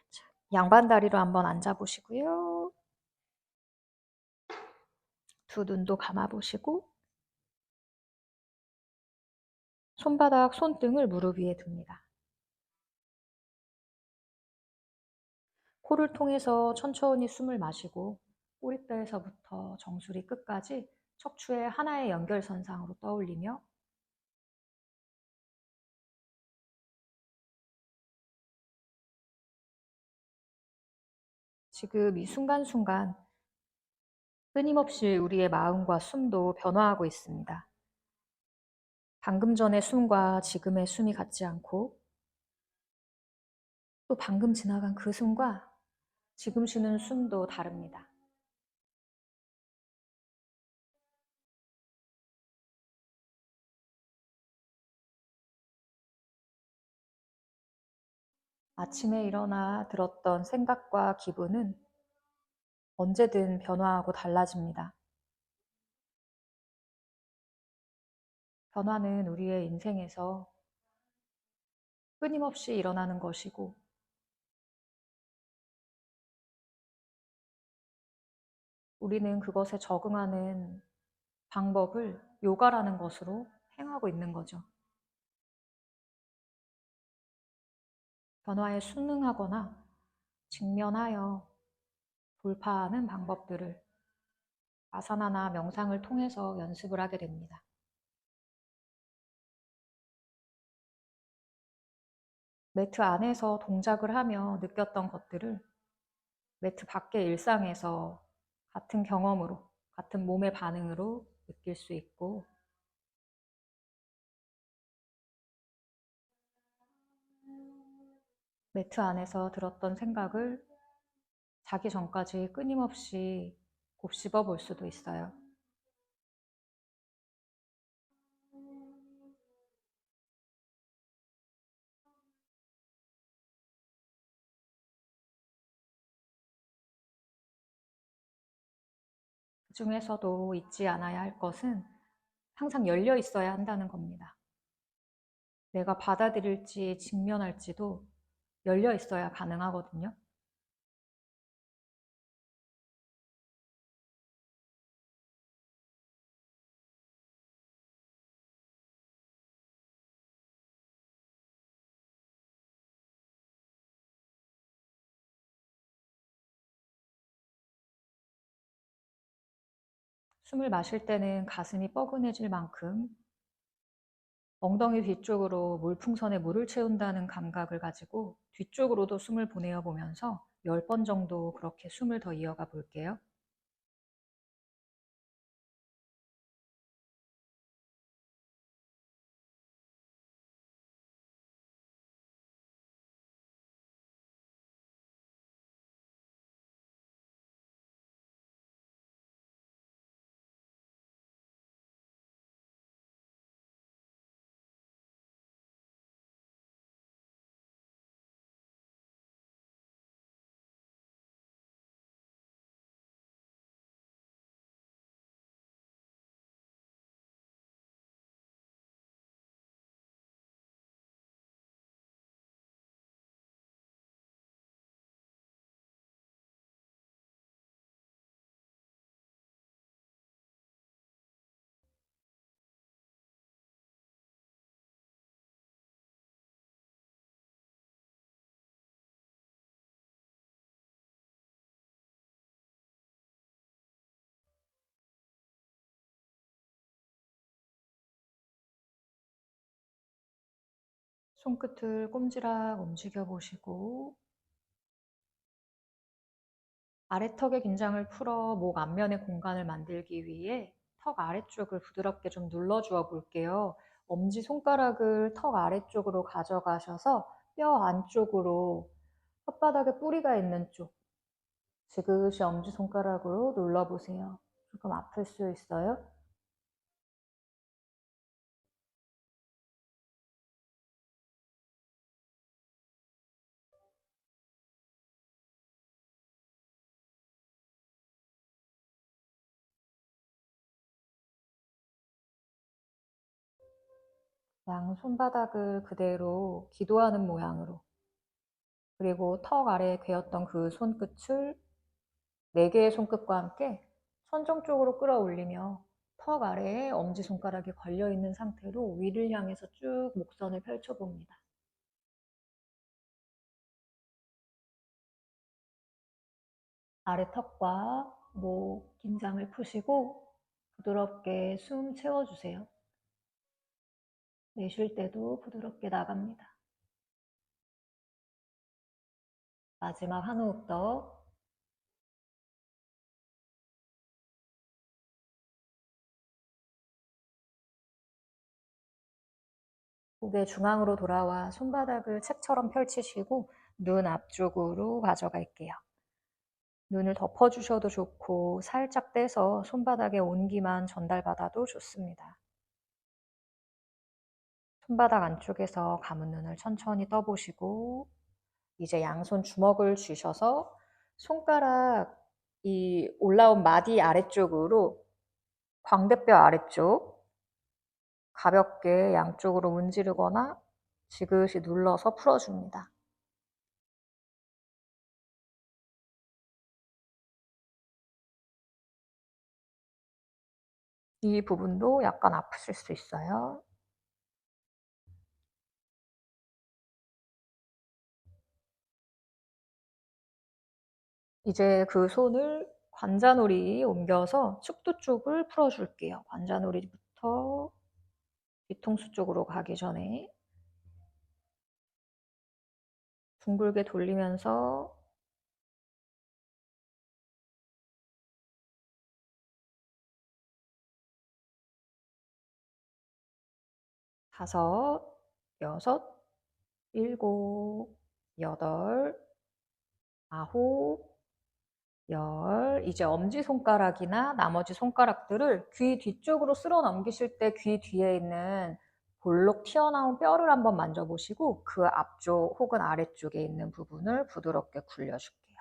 자, 양반 다리로 한번 앉아 보시고요. 두 눈도 감아 보시고 손바닥, 손등을 무릎 위에 둡니다. 코를 통해서 천천히 숨을 마시고 꼬리뼈에서부터 정수리 끝까지 척추의 하나의 연결선상으로 떠올리며 지금 이 순간순간 끊임없이 우리의 마음과 숨도 변화하고 있습니다. 방금 전의 숨과 지금의 숨이 같지 않고 또 방금 지나간 그 숨과 지금 쉬는 숨도 다릅니다. 아침에 일어나 들었던 생각과 기분은 언제든 변화하고 달라집니다. 변화는 우리의 인생에서 끊임없이 일어나는 것이고 우리는 그것에 적응하는 방법을 요가라는 것으로 행하고 있는 거죠. 변화에 순응하거나 직면하여 돌파하는 방법들을 아사나나 명상을 통해서 연습을 하게 됩니다. 매트 안에서 동작을 하며 느꼈던 것들을 매트 밖의 일상에서 같은 경험으로, 같은 몸의 반응으로 느낄 수 있고 매트 안에서 들었던 생각을 자기 전까지 끊임없이 곱씹어 볼 수도 있어요. 그 중에서도 잊지 않아야 할 것은 항상 열려 있어야 한다는 겁니다. 내가 받아들일지 직면할지도 열려 있어야 가능하거든요. 숨을 마실 때는 가슴이 뻐근해질 만큼 엉덩이 뒤쪽으로 물풍선에 물을 채운다는 감각을 가지고 뒤쪽으로도 숨을 보내어 보면서 10번 정도 그렇게 숨을 더 이어가 볼게요. 손끝을 꼼지락 움직여 보시고 아래턱의 긴장을 풀어 목 앞면의 공간을 만들기 위해 턱 아래쪽을 부드럽게 좀 눌러주어 볼게요. 엄지손가락을 턱 아래쪽으로 가져가셔서 뼈 안쪽으로 혓바닥에 뿌리가 있는 쪽 지그시 엄지손가락으로 눌러보세요. 조금 아플 수 있어요. 양 손바닥을 그대로 기도하는 모양으로 그리고 턱 아래에 괴었던 그 손끝을 4개의 손끝과 함께 천정 쪽으로 끌어올리며 턱 아래에 엄지손가락이 걸려있는 상태로 위를 향해서 쭉 목선을 펼쳐봅니다. 아래 턱과 목 긴장을 푸시고 부드럽게 숨 채워주세요. 내쉴 때도 부드럽게 나갑니다. 마지막 한 호흡 더. 고개 중앙으로 돌아와 손바닥을 책처럼 펼치시고 눈 앞쪽으로 가져갈게요. 눈을 덮어주셔도 좋고 살짝 떼서 손바닥의 온기만 전달받아도 좋습니다. 손바닥 안쪽에서 감은 눈을 천천히 떠보시고 이제 양손 주먹을 쥐셔서 손가락 이 올라온 마디 아래쪽으로 광대뼈 아래쪽 가볍게 양쪽으로 문지르거나 지그시 눌러서 풀어줍니다. 이 부분도 약간 아프실 수 있어요. 이제 그 손을 관자놀이 옮겨서 축두 쪽을 풀어줄게요. 관자놀이부터 뒤통수 쪽으로 가기 전에 둥글게 돌리면서 5, 6, 7, 8, 9, 10. 이제 엄지손가락이나 나머지 손가락들을 귀 뒤쪽으로 쓸어 넘기실 때 귀 뒤에 있는 볼록 튀어나온 뼈를 한번 만져보시고 그 앞쪽 혹은 아래쪽에 있는 부분을 부드럽게 굴려줄게요.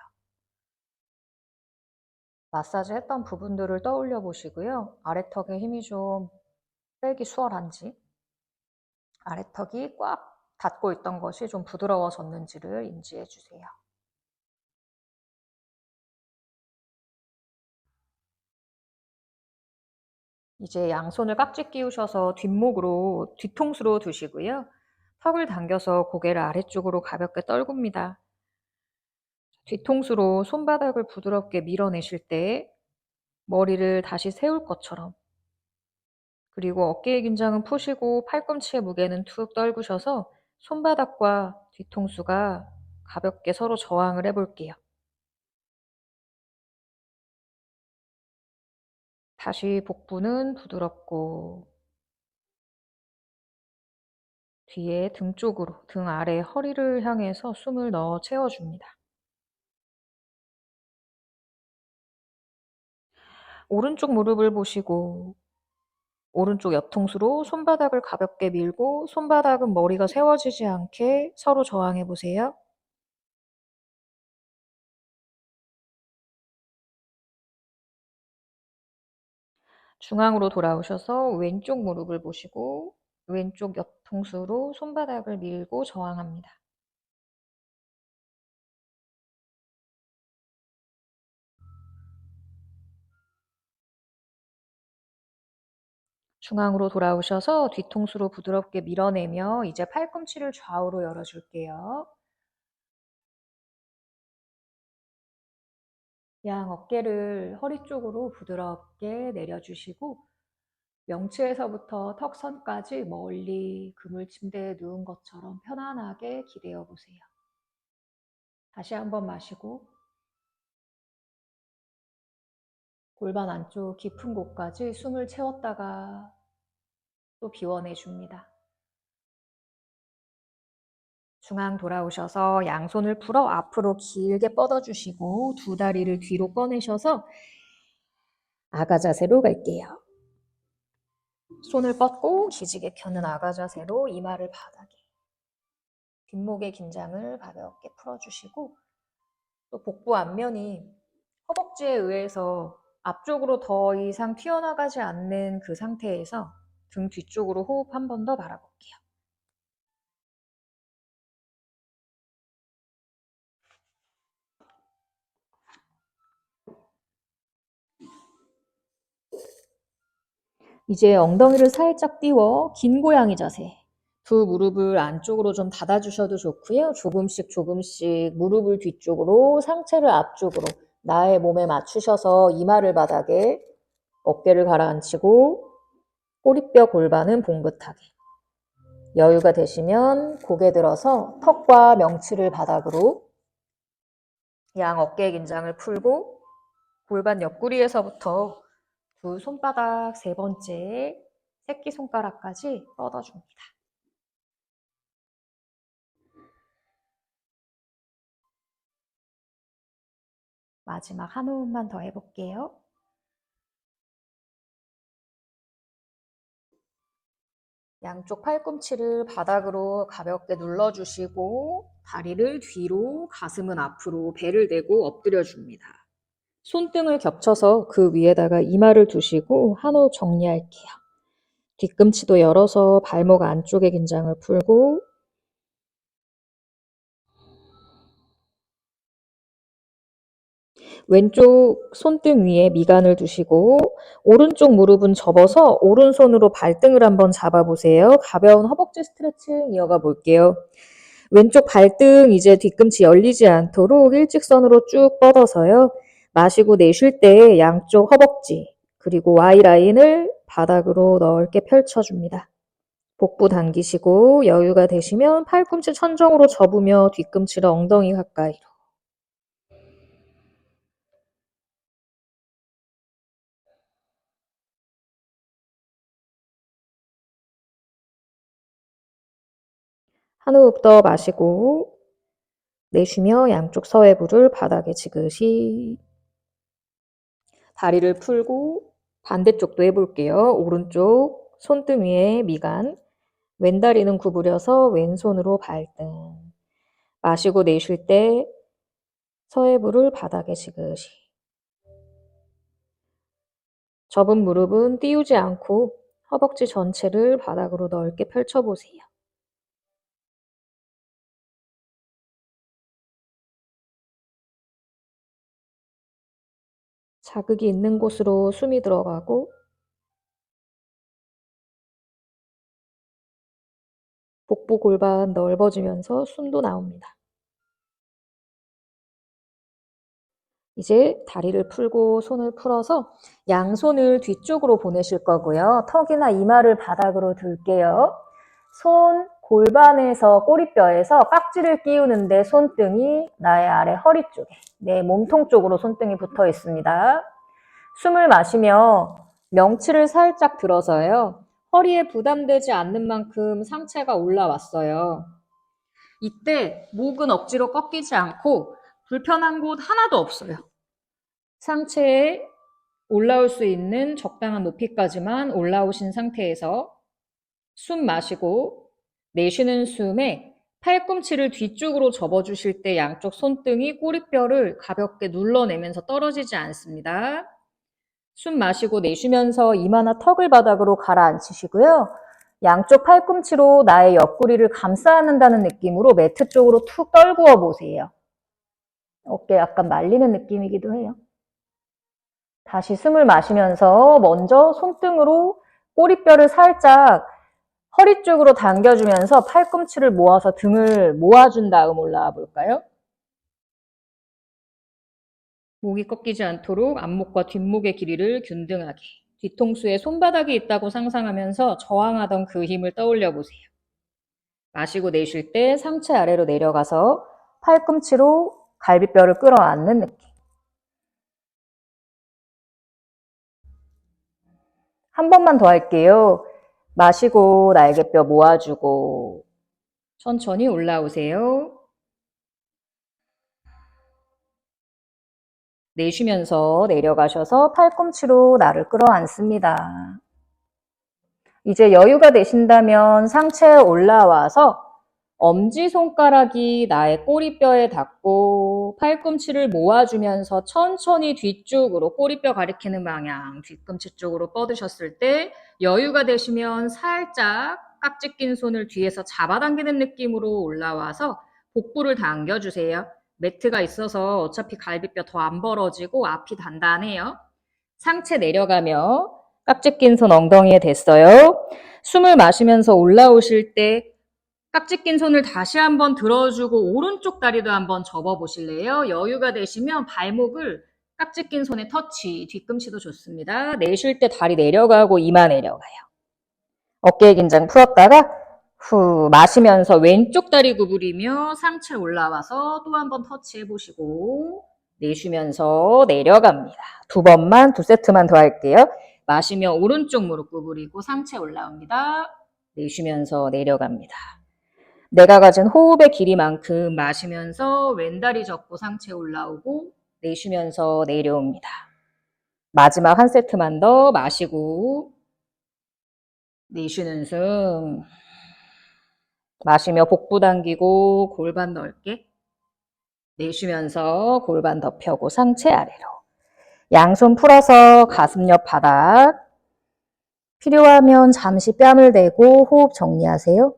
마사지 했던 부분들을 떠올려 보시고요. 아래턱에 힘이 좀 빼기 수월한지, 아래턱이 꽉 닫고 있던 것이 좀 부드러워졌는지를 인지해 주세요. 이제 양손을 깍지 끼우셔서 뒷목으로 뒤통수로 두시고요. 턱을 당겨서 고개를 아래쪽으로 가볍게 떨굽니다. 뒤통수로 손바닥을 부드럽게 밀어내실 때 머리를 다시 세울 것처럼, 그리고 어깨의 긴장은 푸시고 팔꿈치의 무게는 툭 떨구셔서 손바닥과 뒤통수가 가볍게 서로 저항을 해볼게요. 다시 복부는 부드럽고 뒤에 등 쪽으로, 등 아래 허리를 향해서 숨을 넣어 채워줍니다. 오른쪽 무릎을 보시고 오른쪽 옆통수로 손바닥을 가볍게 밀고 손바닥은 머리가 세워지지 않게 서로 저항해 보세요. 중앙으로 돌아오셔서 왼쪽 무릎을 보시고 왼쪽 옆통수로 손바닥을 밀고 저항합니다. 중앙으로 돌아오셔서 뒤통수로 부드럽게 밀어내며 이제 팔꿈치를 좌우로 열어줄게요. 양 어깨를 허리 쪽으로 부드럽게 내려주시고 명치에서부터 턱선까지 멀리 그물 침대에 누운 것처럼 편안하게 기대어 보세요. 다시 한번 마시고 골반 안쪽 깊은 곳까지 숨을 채웠다가 또 비워내 줍니다. 중앙 돌아오셔서 양손을 풀어 앞으로 길게 뻗어주시고 두 다리를 뒤로 꺼내셔서 아가 자세로 갈게요. 손을 뻗고 기지개 펴는 아가 자세로 이마를 바닥에, 뒷목의 긴장을 가볍게 풀어주시고 또 복부 앞면이 허벅지에 의해서 앞쪽으로 더 이상 튀어나가지 않는 그 상태에서 등 뒤쪽으로 호흡 한 번 더 바라볼게요. 이제 엉덩이를 살짝 띄워 긴 고양이 자세. 두 무릎을 안쪽으로 좀 닫아주셔도 좋고요. 조금씩 조금씩 무릎을 뒤쪽으로, 상체를 앞쪽으로 나의 몸에 맞추셔서 이마를 바닥에, 어깨를 가라앉히고 꼬리뼈 골반은 봉긋하게. 여유가 되시면 고개 들어서 턱과 명치를 바닥으로, 양 어깨 긴장을 풀고 골반 옆구리에서부터 두 손바닥 세 번째 새끼손가락까지 뻗어줍니다. 마지막 한 호흡만 더 해볼게요. 양쪽 팔꿈치를 바닥으로 가볍게 눌러주시고 다리를 뒤로, 가슴은 앞으로, 배를 대고 엎드려줍니다. 손등을 겹쳐서 그 위에다가 이마를 두시고 한 호흡 정리할게요. 뒤꿈치도 열어서 발목 안쪽의 긴장을 풀고, 왼쪽 손등 위에 미간을 두시고 오른쪽 무릎은 접어서 오른손으로 발등을 한번 잡아보세요. 가벼운 허벅지 스트레칭 이어가 볼게요. 왼쪽 발등 이제 뒤꿈치 열리지 않도록 일직선으로 쭉 뻗어서요. 마시고 내쉴 때 양쪽 허벅지 그리고 Y라인을 바닥으로 넓게 펼쳐줍니다. 복부 당기시고 여유가 되시면 팔꿈치 천정으로 접으며 뒤꿈치를 엉덩이 가까이로. 한 호흡 더 마시고 내쉬며 양쪽 서해부를 바닥에 지그시. 다리를 풀고 반대쪽도 해볼게요. 오른쪽 손등 위에 미간, 왼다리는 구부려서 왼손으로 발등. 마시고 내쉴 때 서해부를 바닥에 지그시. 접은 무릎은 띄우지 않고 허벅지 전체를 바닥으로 넓게 펼쳐보세요. 자극이 있는 곳으로 숨이 들어가고 복부 골반 넓어지면서 숨도 나옵니다. 이제 다리를 풀고 손을 풀어서 양손을 뒤쪽으로 보내실 거고요. 턱이나 이마를 바닥으로 들게요. 손 골반에서 꼬리뼈에서 깍지를 끼우는데 손등이 나의 아래 허리 쪽에, 내 몸통 쪽으로 손등이 붙어 있습니다. 숨을 마시며 명치를 살짝 들어서요. 허리에 부담되지 않는 만큼 상체가 올라왔어요. 이때 목은 억지로 꺾이지 않고 불편한 곳 하나도 없어요. 상체에 올라올 수 있는 적당한 높이까지만 올라오신 상태에서 숨 마시고 내쉬는 숨에 팔꿈치를 뒤쪽으로 접어주실 때 양쪽 손등이 꼬리뼈를 가볍게 눌러내면서 떨어지지 않습니다. 숨 마시고 내쉬면서 이마나 턱을 바닥으로 가라앉히시고요. 양쪽 팔꿈치로 나의 옆구리를 감싸 안는다는 느낌으로 매트 쪽으로 툭 떨구어 보세요. 어깨 약간 말리는 느낌이기도 해요. 다시 숨을 마시면서 먼저 손등으로 꼬리뼈를 살짝 허리 쪽으로 당겨주면서 팔꿈치를 모아서 등을 모아준 다음 올라와 볼까요? 목이 꺾이지 않도록 앞목과 뒷목의 길이를 균등하게, 뒤통수에 손바닥이 있다고 상상하면서 저항하던 그 힘을 떠올려 보세요. 마시고 내쉴 때 상체 아래로 내려가서 팔꿈치로 갈비뼈를 끌어안는 느낌. 한 번만 더 할게요. 마시고 날개뼈 모아주고 천천히 올라오세요. 내쉬면서 내려가셔서 팔꿈치로 나를 끌어안습니다. 이제 여유가 되신다면 상체에 올라와서 엄지손가락이 나의 꼬리뼈에 닿고 팔꿈치를 모아주면서 천천히 뒤쪽으로, 꼬리뼈 가리키는 방향 뒤꿈치 쪽으로 뻗으셨을 때 여유가 되시면 살짝 깍지 낀 손을 뒤에서 잡아당기는 느낌으로 올라와서 복부를 당겨주세요. 매트가 있어서 어차피 갈비뼈 더 안 벌어지고 앞이 단단해요. 상체 내려가며 깍지 낀 손 엉덩이에 댔어요. 숨을 마시면서 올라오실 때 깍지 낀 손을 다시 한번 들어주고 오른쪽 다리도 한번 접어보실래요? 여유가 되시면 발목을 깍지 낀 손에 터치, 뒤꿈치도 좋습니다. 내쉴 때 다리 내려가고 이마 내려가요. 어깨 긴장 풀었다가 후 마시면서 왼쪽 다리 구부리며 상체 올라와서 또 한번 터치해 보시고 내쉬면서 내려갑니다. 두 번만, 두 세트만 더 할게요. 마시며 오른쪽 무릎 구부리고 상체 올라옵니다. 내쉬면서 내려갑니다. 내가 가진 호흡의 길이만큼 마시면서 왼다리 접고 상체 올라오고 내쉬면서 내려옵니다. 마지막 한 세트만 더 마시고 내쉬는 숨 마시며 복부 당기고 골반 넓게 내쉬면서 골반 더 펴고 상체 아래로 양손 풀어서 가슴 옆 바닥 필요하면 잠시 뺨을 대고 호흡 정리하세요.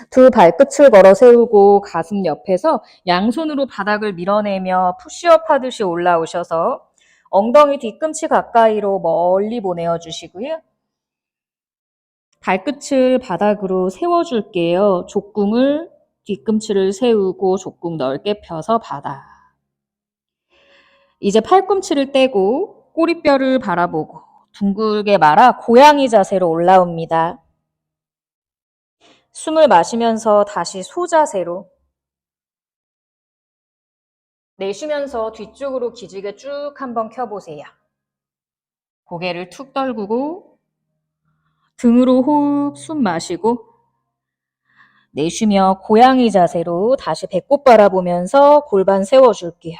두 발끝을 걸어 세우고 가슴 옆에서 양손으로 바닥을 밀어내며 푸시업 하듯이 올라오셔서 엉덩이 뒤꿈치 가까이로 멀리 보내어 주시고요. 발끝을 바닥으로 세워줄게요. 족궁을 뒤꿈치를 세우고 족궁 넓게 펴서 바닥. 이제 팔꿈치를 떼고 꼬리뼈를 바라보고 둥글게 말아 고양이 자세로 올라옵니다. 숨을 마시면서 다시 소자세로 내쉬면서 뒤쪽으로 기지개 쭉 한번 켜보세요. 고개를 툭 떨구고 등으로 호흡 숨 마시고 내쉬며 고양이 자세로 다시 배꼽 바라보면서 골반 세워줄게요.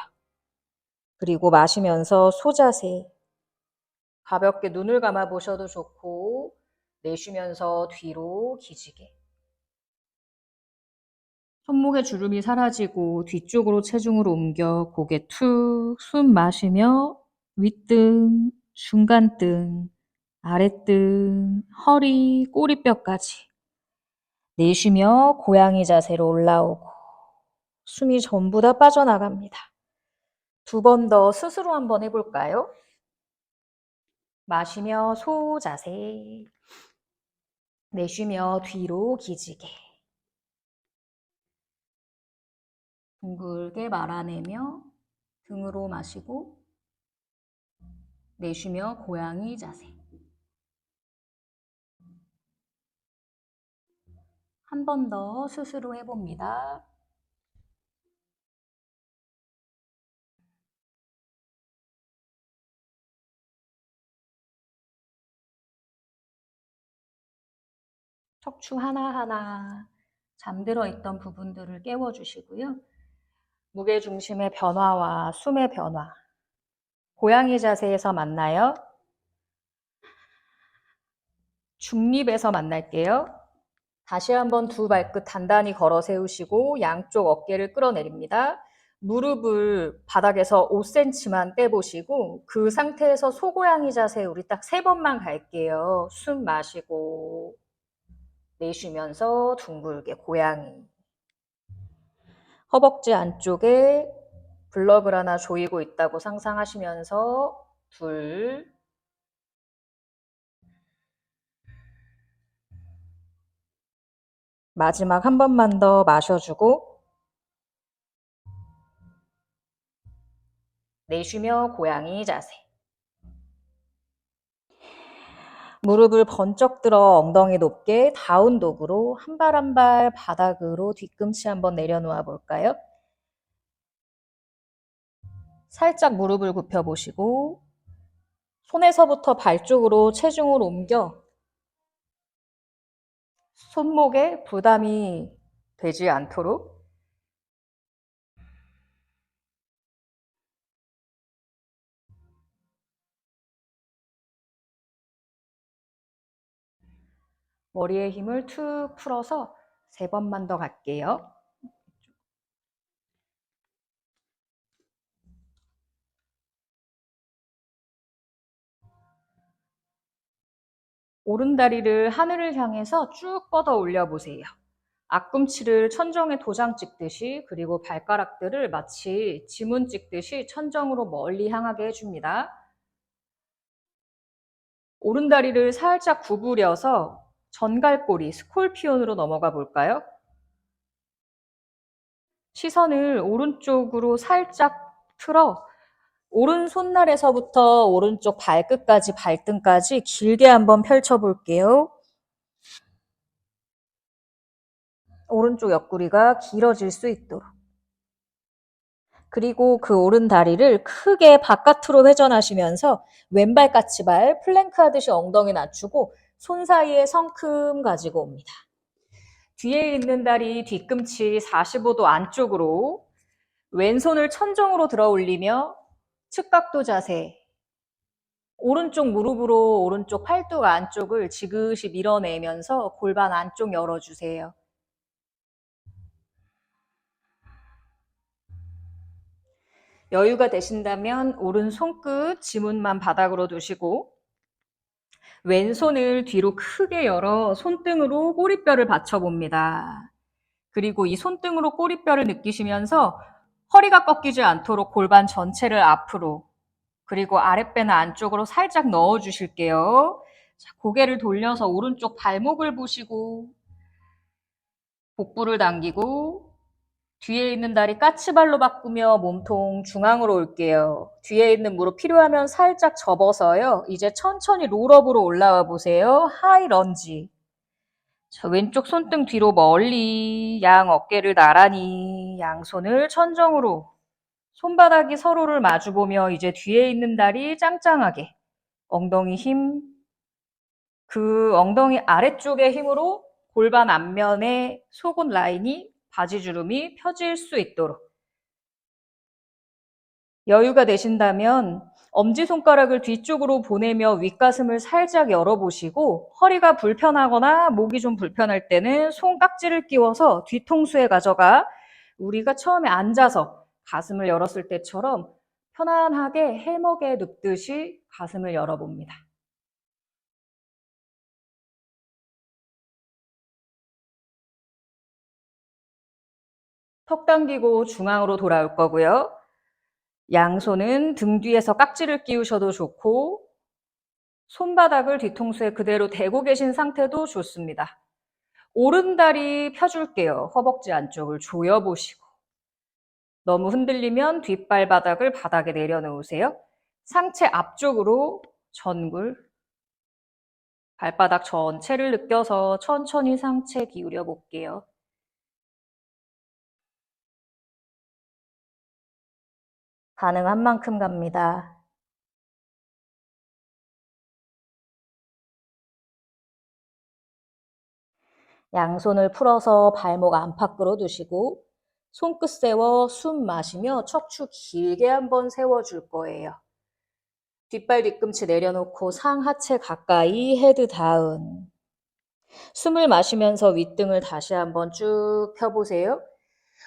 그리고 마시면서 소자세. 가볍게 눈을 감아 보셔도 좋고 내쉬면서 뒤로 기지개. 손목의 주름이 사라지고 뒤쪽으로 체중을 옮겨 고개 툭 숨 마시며 윗등, 중간등, 아랫등, 허리, 꼬리뼈까지 내쉬며 고양이 자세로 올라오고 숨이 전부 다 빠져나갑니다. 두 번 더 스스로 한번 해볼까요? 마시며 소자세, 내쉬며 뒤로 기지개. 둥글게 말아내며 등으로 마시고 내쉬며 고양이 자세. 한 번 더 스스로 해봅니다. 척추 하나하나 잠들어 있던 부분들을 깨워주시고요. 무게중심의 변화와 숨의 변화. 고양이 자세에서 만나요. 중립에서 만날게요. 다시 한번 두 발끝 단단히 걸어 세우시고 양쪽 어깨를 끌어내립니다. 무릎을 바닥에서 5cm만 떼보시고 그 상태에서 소고양이 자세 우리 딱 3번만 갈게요. 숨 마시고 내쉬면서 둥글게 고양이. 허벅지 안쪽에 블럭을 하나 조이고 있다고 상상하시면서 둘, 마지막 한 번만 더 마셔주고 내쉬며 고양이 자세. 무릎을 번쩍 들어 엉덩이 높게 다운독으로 한 발 한 발 바닥으로 뒤꿈치 한번 내려놓아 볼까요? 살짝 무릎을 굽혀 보시고 손에서부터 발 쪽으로 체중을 옮겨 손목에 부담이 되지 않도록 머리에 힘을 툭 풀어서 3번만 더 갈게요. 오른다리를 하늘을 향해서 쭉 뻗어 올려보세요. 앞꿈치를 천정에 도장 찍듯이 그리고 발가락들을 마치 지문 찍듯이 천정으로 멀리 향하게 해줍니다. 오른다리를 살짝 구부려서 전갈꼬리, 스콜피온으로 넘어가 볼까요? 시선을 오른쪽으로 살짝 틀어 오른 손날에서부터 오른쪽 발끝까지 발등까지 길게 한번 펼쳐볼게요. 오른쪽 옆구리가 길어질 수 있도록. 그리고 그 오른 다리를 크게 바깥으로 회전하시면서 왼발 까치발 플랭크 하듯이 엉덩이 낮추고 손 사이에 성큼 가지고 옵니다. 뒤에 있는 다리 뒤꿈치 45도 안쪽으로 왼손을 천정으로 들어 올리며 측각도 자세. 오른쪽 무릎으로 오른쪽 팔뚝 안쪽을 지그시 밀어내면서 골반 안쪽 열어주세요. 여유가 되신다면 오른 손끝 지문만 바닥으로 두시고 왼손을 뒤로 크게 열어 손등으로 꼬리뼈를 받쳐봅니다. 그리고 이 손등으로 꼬리뼈를 느끼시면서 허리가 꺾이지 않도록 골반 전체를 앞으로 그리고 아랫배는 안쪽으로 살짝 넣어주실게요. 자, 고개를 돌려서 오른쪽 발목을 보시고 복부를 당기고 뒤에 있는 다리 까치발로 바꾸며 몸통 중앙으로 올게요. 뒤에 있는 무릎 필요하면 살짝 접어서요. 이제 천천히 롤업으로 올라와 보세요. 하이 런지. 자, 왼쪽 손등 뒤로 멀리 양 어깨를 나란히 양손을 천정으로 손바닥이 서로를 마주보며 이제 뒤에 있는 다리 짱짱하게 엉덩이 힘, 그 엉덩이 아래쪽의 힘으로 골반 앞면에 속옷 라인이 바지주름이 펴질 수 있도록 여유가 되신다면 엄지손가락을 뒤쪽으로 보내며 윗가슴을 살짝 열어보시고 허리가 불편하거나 목이 좀 불편할 때는 손깍지를 끼워서 뒤통수에 가져가 우리가 처음에 앉아서 가슴을 열었을 때처럼 편안하게 해먹에 눕듯이 가슴을 열어봅니다. 턱 당기고 중앙으로 돌아올 거고요. 양손은 등 뒤에서 깍지를 끼우셔도 좋고 손바닥을 뒤통수에 그대로 대고 계신 상태도 좋습니다. 오른다리 펴줄게요. 허벅지 안쪽을 조여보시고 너무 흔들리면 뒷발바닥을 바닥에 내려놓으세요. 상체 앞쪽으로 전굴 발바닥 전체를 느껴서 천천히 상체 기울여 볼게요. 가능한 만큼 갑니다. 양손을 풀어서 발목 안팎으로 두시고 손끝 세워 숨 마시며 척추 길게 한번 세워줄 거예요. 뒷발 뒤꿈치 내려놓고 상하체 가까이 헤드 다운. 숨을 마시면서 윗등을 다시 한번 쭉 펴보세요.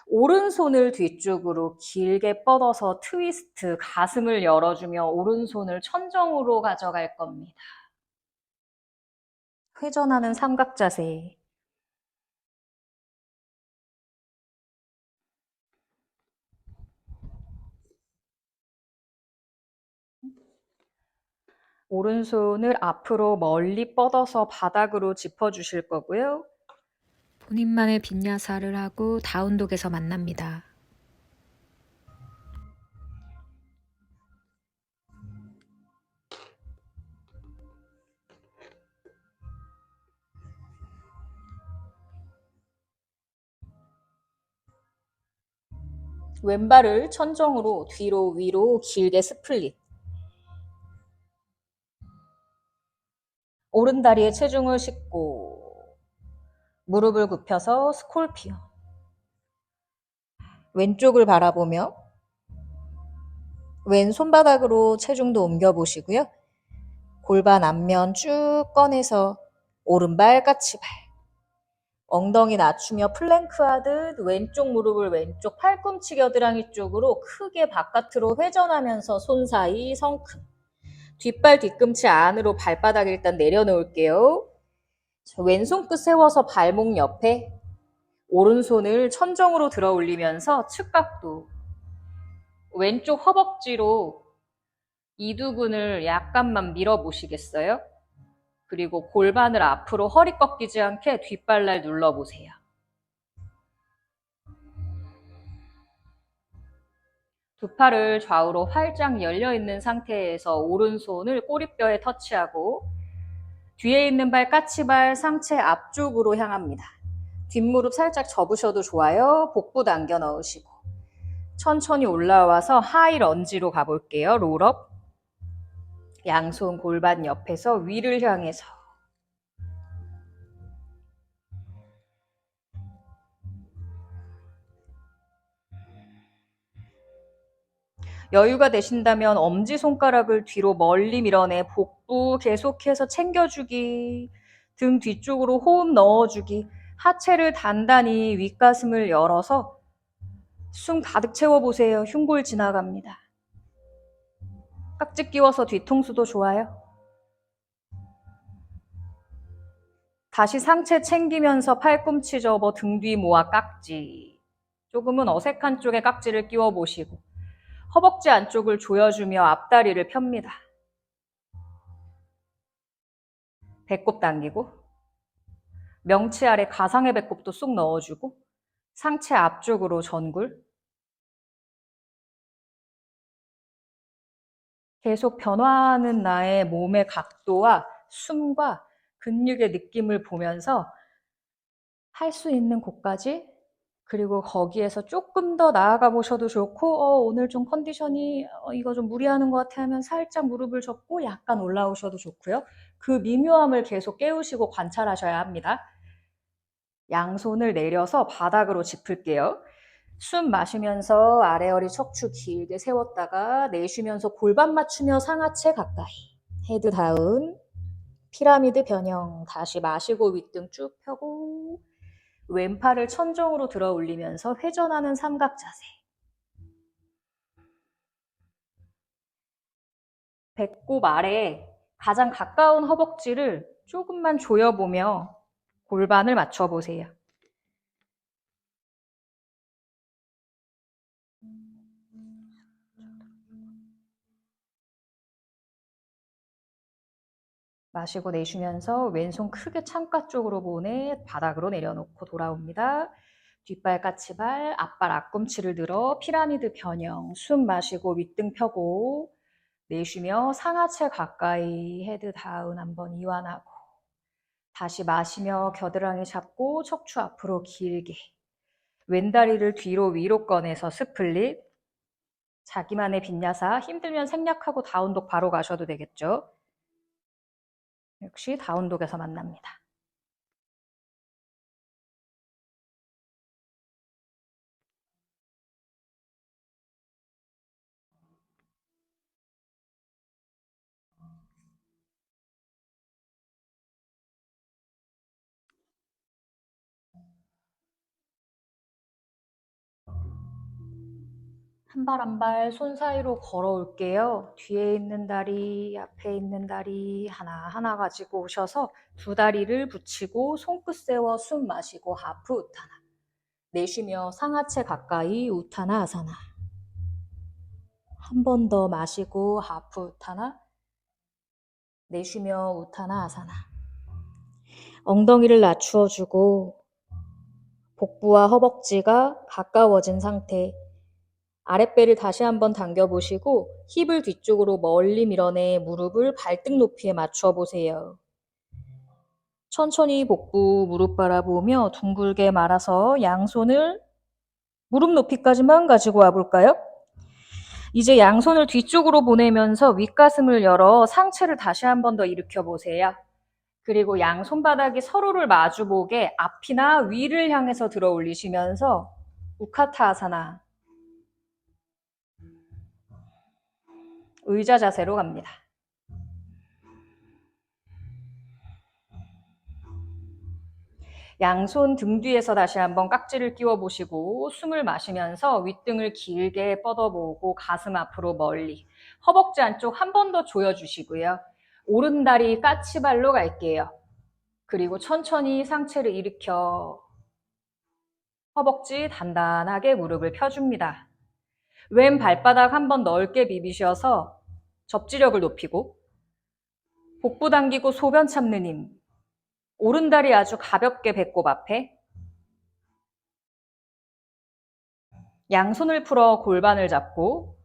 오른손을 뒤쪽으로 길게 뻗어서 트위스트, 가슴을 열어주며 오른손을 천정으로 가져갈 겁니다. 회전하는 삼각 자세. 오른손을 앞으로 멀리 뻗어서 바닥으로 짚어주실 거고요. 본인만의 빈야사를 하고 다운독에서 만납니다. 왼발을 천정으로 뒤로 위로 길게 스플릿. 오른다리에 체중을 싣고 무릎을 굽혀서 스콜피온. 왼쪽을 바라보며 왼 손바닥으로 체중도 옮겨보시고요. 골반 앞면 쭉 꺼내서 오른발 까치발. 엉덩이 낮추며 플랭크 하듯 왼쪽 무릎을 왼쪽 팔꿈치 겨드랑이 쪽으로 크게 바깥으로 회전하면서 손 사이 성큼. 뒷발 뒤꿈치 안으로 발바닥 일단 내려놓을게요. 왼손 끝 세워서 발목 옆에 오른손을 천정으로 들어 올리면서 측각도. 왼쪽 허벅지로 이두근을 약간만 밀어보시겠어요? 그리고 골반을 앞으로 허리 꺾이지 않게 뒷발날 눌러보세요. 두 팔을 좌우로 활짝 열려있는 상태에서 오른손을 꼬리뼈에 터치하고 뒤에 있는 발 까치발 상체 앞쪽으로 향합니다. 뒷무릎 살짝 접으셔도 좋아요. 복부 당겨 넣으시고 천천히 올라와서 하이 런지로 가볼게요. 롤업. 양손 골반 옆에서 위를 향해서 여유가 되신다면 엄지손가락을 뒤로 멀리 밀어내 복부 계속해서 챙겨주기, 등 뒤쪽으로 호흡 넣어주기, 하체를 단단히 윗가슴을 열어서 숨 가득 채워보세요. 흉골 지나갑니다. 깍지 끼워서 뒤통수도 좋아요. 다시 상체 챙기면서 팔꿈치 접어 등 뒤 모아 깍지. 조금은 어색한 쪽에 깍지를 끼워보시고 허벅지 안쪽을 조여주며 앞다리를 펴니다. 배꼽 당기고 명치 아래 가상의 배꼽도 쏙 넣어주고 상체 앞쪽으로 전굴. 계속 변화하는 나의 몸의 각도와 숨과 근육의 느낌을 보면서 할 수 있는 곳까지, 그리고 거기에서 조금 더 나아가 보셔도 좋고 오늘 좀 컨디션이 이거 좀 무리하는 것 같아 하면 살짝 무릎을 접고 약간 올라오셔도 좋고요. 그 미묘함을 계속 깨우시고 관찰하셔야 합니다. 양손을 내려서 바닥으로 짚을게요. 숨 마시면서 아래 허리 척추 길게 세웠다가 내쉬면서 골반 맞추며 상하체 가까이. 헤드 다운. 피라미드 변형. 다시 마시고 윗등 쭉 펴고 왼팔을 천정으로 들어 올리면서 회전하는 삼각 자세. 배꼽 아래 가장 가까운 허벅지를 조금만 조여보며 골반을 맞춰보세요. 마시고 내쉬면서 왼손 크게 창가 쪽으로 보내 바닥으로 내려놓고 돌아옵니다. 뒷발 까치발, 앞발 앞꿈치를 들어 피라미드 변형. 숨 마시고 윗등 펴고 내쉬며 상하체 가까이 헤드 다운 한번 이완하고 다시 마시며 겨드랑이 잡고 척추 앞으로 길게 왼다리를 뒤로 위로 꺼내서 스플릿. 자기만의 빈야사. 힘들면 생략하고 다운독 바로 가셔도 되겠죠. 역시 다운독에서 만납니다. 한 발 한 발 손 사이로 걸어올게요. 뒤에 있는 다리, 앞에 있는 다리 하나하나 가지고 오셔서 두 다리를 붙이고 손끝 세워 숨 마시고 하프 우타나. 내쉬며 상하체 가까이 우타나 아사나. 한 번 더 마시고 하프 우타나. 내쉬며 우타나 아사나. 엉덩이를 낮추어주고 복부와 허벅지가 가까워진 상태. 아랫배를 다시 한번 당겨보시고 힙을 뒤쪽으로 멀리 밀어내 무릎을 발등 높이에 맞춰 보세요. 천천히 복부 무릎 바라보며 둥글게 말아서 양손을 무릎 높이까지만 가지고 와볼까요? 이제 양손을 뒤쪽으로 보내면서 윗가슴을 열어 상체를 다시 한번 더 일으켜 보세요. 그리고 양손바닥이 서로를 마주보게 앞이나 위를 향해서 들어 올리시면서 우카타 아사나. 의자 자세로 갑니다. 양손 등 뒤에서 다시 한번 깍지를 끼워보시고 숨을 마시면서 윗등을 길게 뻗어보고 가슴 앞으로 멀리. 허벅지 안쪽 한 번 더 조여주시고요. 오른다리 까치발로 갈게요. 그리고 천천히 상체를 일으켜 허벅지 단단하게 무릎을 펴줍니다. 왼 발바닥 한번 넓게 비비셔서 접지력을 높이고 복부 당기고 소변 참는 힘. 오른다리 아주 가볍게 배꼽 앞에. 양손을 풀어 골반을 잡고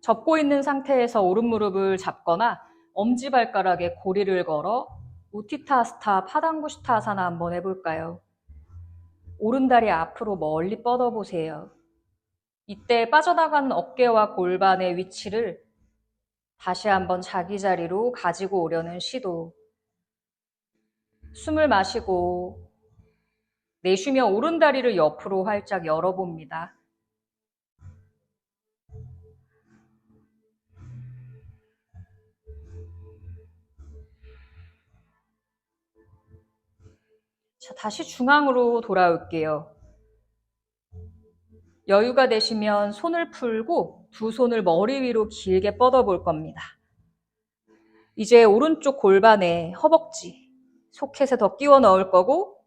접고 있는 상태에서 오른 무릎을 잡거나 엄지발가락에 고리를 걸어 우티타스타 파당구시타사나 한번 해볼까요? 오른다리 앞으로 멀리 뻗어보세요. 이때 빠져나간 어깨와 골반의 위치를 다시 한번 자기 자리로 가지고 오려는 시도. 숨을 마시고 내쉬며 오른다리를 옆으로 활짝 열어봅니다. 자, 다시 중앙으로 돌아올게요. 여유가 되시면 손을 풀고 두 손을 머리 위로 길게 뻗어볼 겁니다. 이제 오른쪽 골반에 허벅지, 소켓에 더 끼워 넣을 거고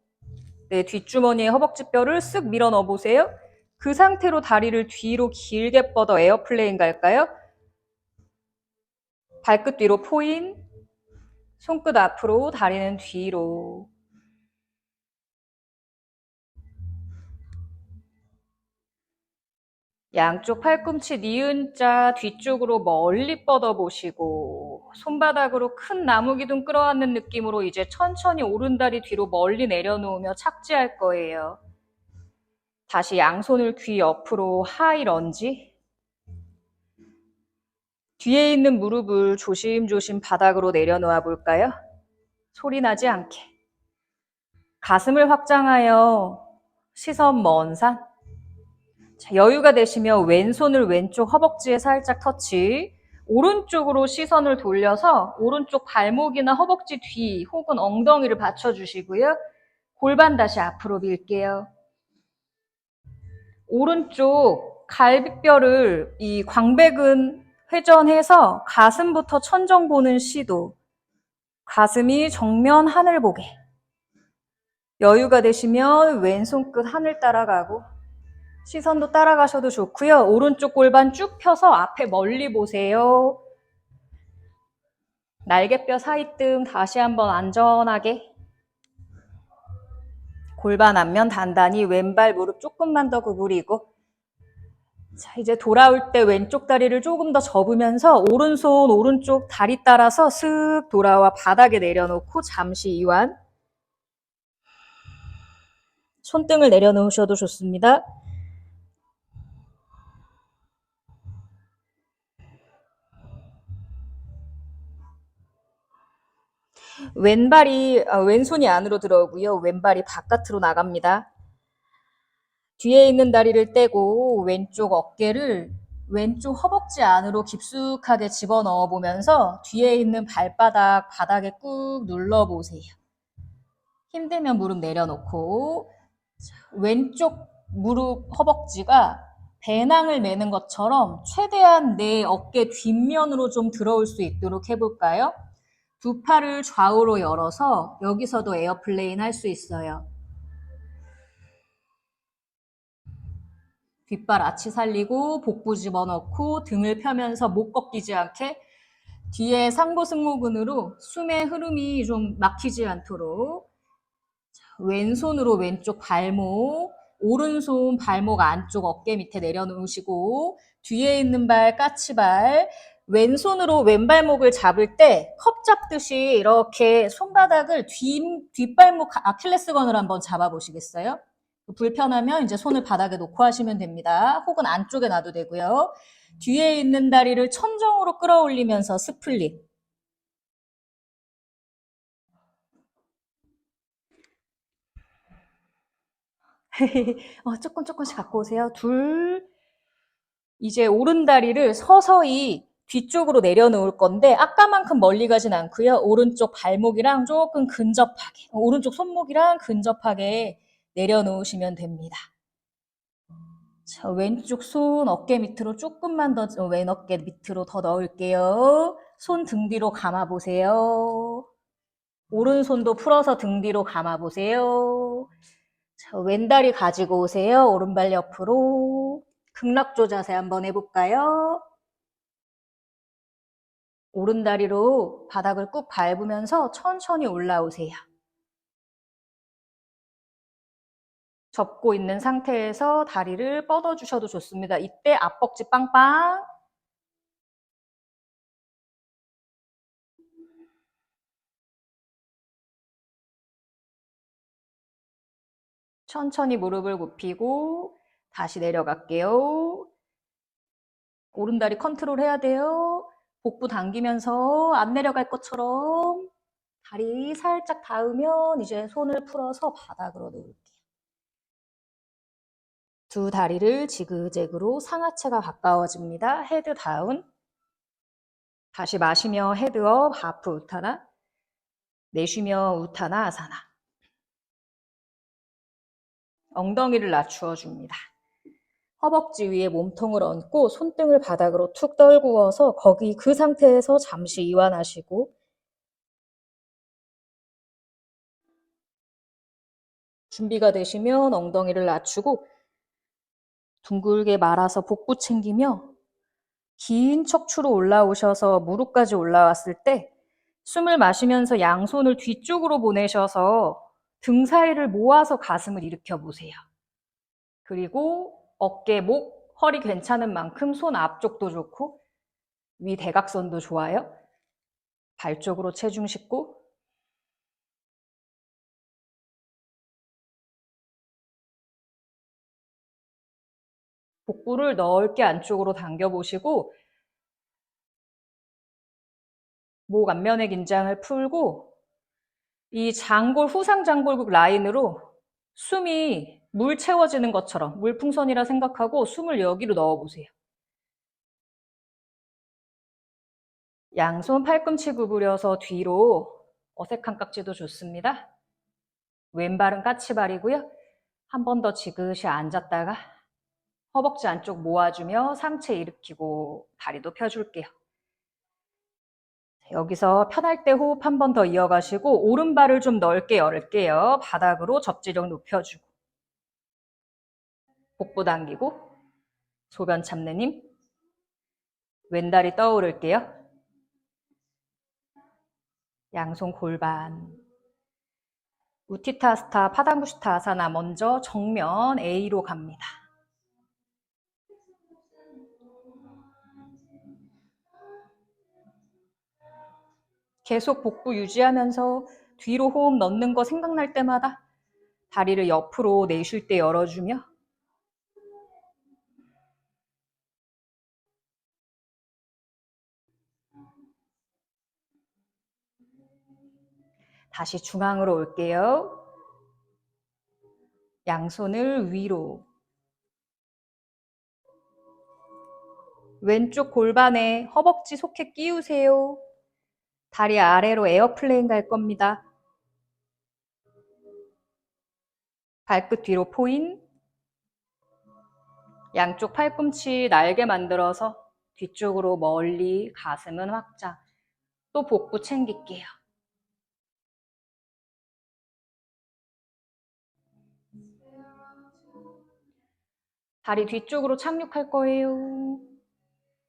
네, 뒷주머니에 허벅지뼈를 쓱 밀어 넣어보세요. 그 상태로 다리를 뒤로 길게 뻗어 에어플레인 갈까요? 발끝 뒤로 포인, 손끝 앞으로, 다리는 뒤로. 양쪽 팔꿈치 니은자 뒤쪽으로 멀리 뻗어보시고 손바닥으로 큰 나무 기둥 끌어안는 느낌으로 이제 천천히 오른다리 뒤로 멀리 내려놓으며 착지할 거예요. 다시 양손을 귀 옆으로 하이 런지. 뒤에 있는 무릎을 조심조심 바닥으로 내려놓아 볼까요? 소리 나지 않게. 가슴을 확장하여 시선 먼 산. 자, 여유가 되시면 왼손을 왼쪽 허벅지에 살짝 터치. 오른쪽으로 시선을 돌려서 오른쪽 발목이나 허벅지 뒤 혹은 엉덩이를 받쳐주시고요. 골반 다시 앞으로 밀게요. 오른쪽 갈비뼈를 이 광배근 회전해서 가슴부터 천정 보는 시도. 가슴이 정면 하늘 보게. 여유가 되시면 왼손끝 하늘 따라가고 시선도 따라가셔도 좋고요. 오른쪽 골반 쭉 펴서 앞에 멀리 보세요. 날개뼈 사이뜸 다시 한번 안전하게. 골반 앞면 단단히 왼발 무릎 조금만 더 구부리고 자, 이제 돌아올 때 왼쪽 다리를 조금 더 접으면서 오른손 오른쪽 다리 따라서 슥 돌아와 바닥에 내려놓고 잠시 이완. 손등을 내려놓으셔도 좋습니다. 왼손이 안으로 들어오고요. 왼발이 바깥으로 나갑니다. 뒤에 있는 다리를 떼고 왼쪽 어깨를 왼쪽 허벅지 안으로 깊숙하게 집어넣어 보면서 뒤에 있는 발바닥 바닥에 꾹 눌러보세요. 힘들면 무릎 내려놓고 왼쪽 무릎 허벅지가 배낭을 매는 것처럼 최대한 내 어깨 뒷면으로 좀 들어올 수 있도록 해볼까요? 두 팔을 좌우로 열어서 여기서도 에어플레인 할 수 있어요. 뒷발 아치 살리고 복부 집어넣고 등을 펴면서 목 꺾이지 않게 뒤에 상부승모근으로 숨의 흐름이 좀 막히지 않도록 왼손으로 왼쪽 발목, 오른손 발목 안쪽 어깨 밑에 내려놓으시고 뒤에 있는 발 까치발, 왼손으로 왼발목을 잡을 때 컵 잡듯이 이렇게 손바닥을 뒷발목 아킬레스건을 한번 잡아보시겠어요? 불편하면 이제 손을 바닥에 놓고 하시면 됩니다. 혹은 안쪽에 놔도 되고요. 뒤에 있는 다리를 천정으로 끌어올리면서 스플릿. 조금씩 갖고 오세요. 둘. 이제 오른다리를 서서히 뒤쪽으로 내려놓을 건데 아까만큼 멀리 가진 않고요. 오른쪽 발목이랑 조금 근접하게, 오른쪽 손목이랑 근접하게 내려놓으시면 됩니다. 자, 왼쪽 손 어깨 밑으로 조금만 더, 왼 어깨 밑으로 더 넣을게요. 손 등 뒤로 감아보세요. 오른손도 풀어서 등 뒤로 감아보세요. 자, 왼다리 가지고 오세요. 오른발 옆으로. 극락조 자세 한번 해볼까요? 오른다리로 바닥을 꾹 밟으면서 천천히 올라오세요. 접고 있는 상태에서 다리를 뻗어주셔도 좋습니다. 이때 앞벅지 빵빵. 천천히 무릎을 굽히고 다시 내려갈게요. 오른다리 컨트롤 해야 돼요. 복부 당기면서 안 내려갈 것처럼 다리 살짝 닿으면 이제 손을 풀어서 바닥으로 놓을게요. 두 다리를 지그재그로 상하체가 가까워집니다. 헤드 다운. 다시 마시며 헤드업, 하프 우타나. 내쉬며 우타나 아사나. 엉덩이를 낮추어 줍니다. 허벅지 위에 몸통을 얹고 손등을 바닥으로 툭 떨구어서 거기 그 상태에서 잠시 이완하시고 준비가 되시면 엉덩이를 낮추고 둥글게 말아서 복부 챙기며 긴 척추로 올라오셔서 무릎까지 올라왔을 때 숨을 마시면서 양손을 뒤쪽으로 보내셔서 등 사이를 모아서 가슴을 일으켜 보세요. 그리고 어깨, 목, 허리 괜찮은 만큼 손 앞쪽도 좋고 위 대각선도 좋아요. 발 쪽으로 체중 싣고 복부를 넓게 안쪽으로 당겨보시고 목 앞면의 긴장을 풀고 이 장골, 후상 장골국 라인으로 숨이 물 채워지는 것처럼 물풍선이라 생각하고 숨을 여기로 넣어보세요. 양손 팔꿈치 구부려서 뒤로 어색한 깍지도 좋습니다. 왼발은 까치발이고요. 한 번 더 지그시 앉았다가 허벅지 안쪽 모아주며 상체 일으키고 다리도 펴줄게요. 여기서 편할 때 호흡 한 번 더 이어가시고 오른발을 좀 넓게 열을게요. 바닥으로 접지력 높여주고 복부 당기고 소변 참는 힘. 왼다리 떠오를게요. 양손 골반. 우티타스타 파당구시타아사나 먼저 정면 A로 갑니다. 계속 복부 유지하면서 뒤로 호흡 넣는 거 생각날 때마다 다리를 옆으로 내쉴 때 열어주며 다시 중앙으로 올게요. 양손을 위로. 왼쪽 골반에 허벅지 속에 끼우세요. 다리 아래로 에어플레인 갈 겁니다. 발끝 뒤로 포인. 양쪽 팔꿈치 날개 만들어서 뒤쪽으로 멀리 가슴은 확장. 또 복부 챙길게요. 다리 뒤쪽으로 착륙할 거예요.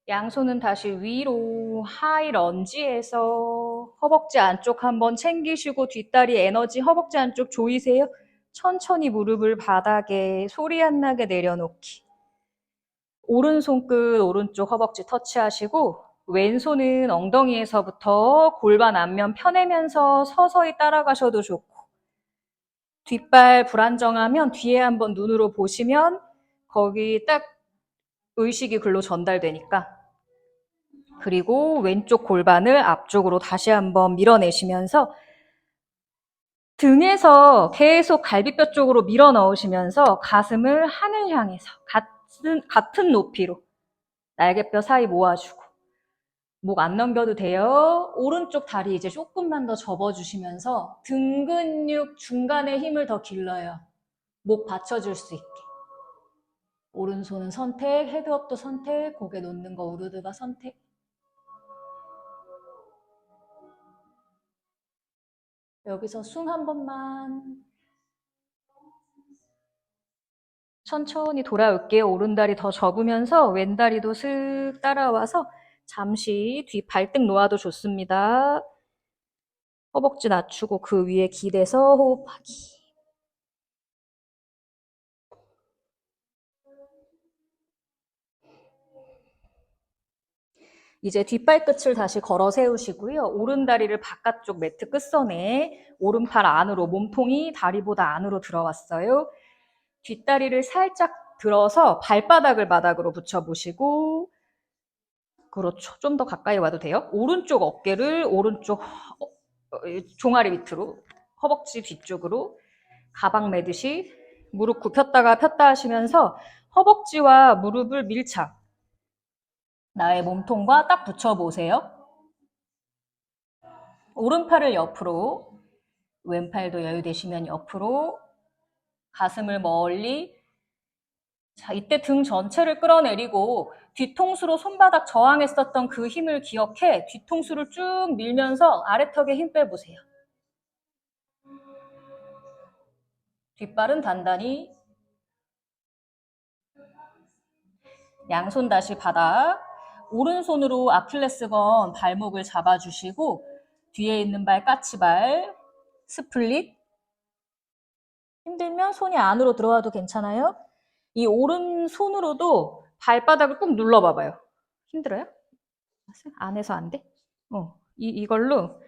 양손은 다시 위로 하이 런지에서 허벅지 안쪽 한번 챙기시고 뒷다리 에너지 허벅지 안쪽 조이세요. 천천히 무릎을 바닥에 소리 안 나게 내려놓기. 오른손 끝 오른쪽 허벅지 터치하시고 왼손은 엉덩이에서부터 골반 앞면 펴내면서 서서히 따라가셔도 좋고 뒷발 불안정하면 뒤에 한번 눈으로 보시면 거기 딱 의식이 글로 전달되니까 그리고 왼쪽 골반을 앞쪽으로 다시 한번 밀어내시면서 등에서 계속 갈비뼈 쪽으로 밀어 넣으시면서 가슴을 하늘 향해서 같은 높이로 날개뼈 사이 모아주고 목 안 넘겨도 돼요. 오른쪽 다리 이제 조금만 더 접어주시면서 등 근육 중간에 힘을 더 길러요. 목 받쳐줄 수 있게. 오른손은 선택, 헤드업도 선택, 고개 놓는 거 우르드바 선택. 여기서 숨 한 번만. 천천히 돌아올게요. 오른다리 더 접으면서 왼다리도 슥 따라와서 잠시 뒤 발등 놓아도 좋습니다. 허벅지 낮추고 그 위에 기대서 호흡하기. 이제 뒷발끝을 다시 걸어 세우시고요. 오른다리를 바깥쪽 매트 끝선에 오른팔 안으로 몸통이 다리보다 안으로 들어왔어요. 뒷다리를 살짝 들어서 발바닥을 바닥으로 붙여보시고 그렇죠. 좀 더 가까이 와도 돼요. 오른쪽 어깨를 오른쪽 종아리 밑으로 허벅지 뒤쪽으로 가방 매듯이 무릎 굽혔다가 폈다 하시면서 허벅지와 무릎을 밀착 나의 몸통과 딱 붙여보세요. 오른팔을 옆으로 왼팔도 여유되시면 옆으로 가슴을 멀리 자, 이때 등 전체를 끌어내리고 뒤통수로 손바닥 저항했었던 그 힘을 기억해 뒤통수를 쭉 밀면서 아래턱에 힘 빼보세요. 뒷발은 단단히 양손 다시 바닥 오른손으로 아킬레스건 발목을 잡아주시고 뒤에 있는 발 까치발 스플릿 힘들면 손이 안으로 들어와도 괜찮아요. 이 오른손으로도 발바닥을 꾹 눌러봐봐요. 힘들어요? 안에서 안 돼? 이걸로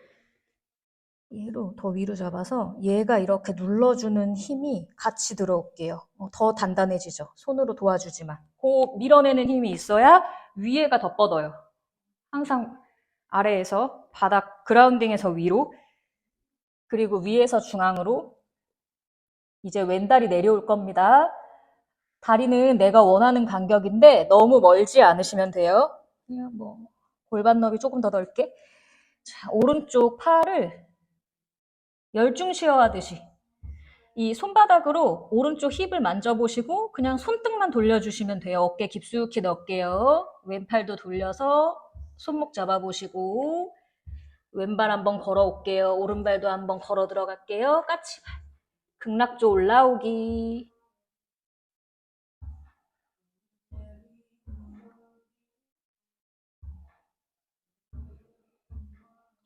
얘로 더 위로 잡아서 얘가 이렇게 눌러주는 힘이 같이 들어올게요. 더 단단해지죠. 손으로 도와주지만. 그 밀어내는 힘이 있어야 위에가 더 뻗어요. 항상 아래에서 바닥 그라운딩에서 위로 그리고 위에서 중앙으로 이제 왼다리 내려올 겁니다. 다리는 내가 원하는 간격인데 너무 멀지 않으시면 돼요. 그냥 뭐 골반 너비 조금 더 넓게. 자, 오른쪽 팔을 열중 시어하듯이 이 손바닥으로 오른쪽 힙을 만져보시고 그냥 손등만 돌려주시면 돼요. 어깨 깊숙이 넣을게요. 왼팔도 돌려서 손목 잡아보시고 왼발 한번 걸어올게요. 오른발도 한번 걸어 들어갈게요. 까치발. 극락조 올라오기.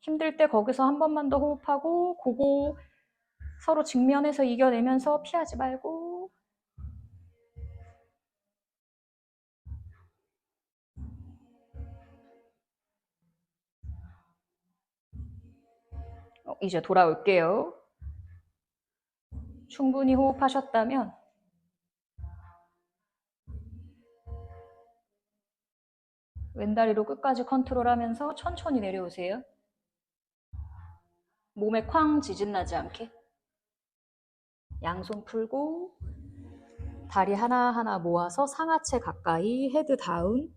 힘들 때 거기서 한 번만 더 호흡하고 그거 서로 직면해서 이겨내면서 피하지 말고 이제 돌아올게요. 충분히 호흡하셨다면 왼다리로 끝까지 컨트롤하면서 천천히 내려오세요. 몸에 쾅 지진 나지 않게 양손 풀고 다리 하나하나 모아서 상하체 가까이 헤드 다운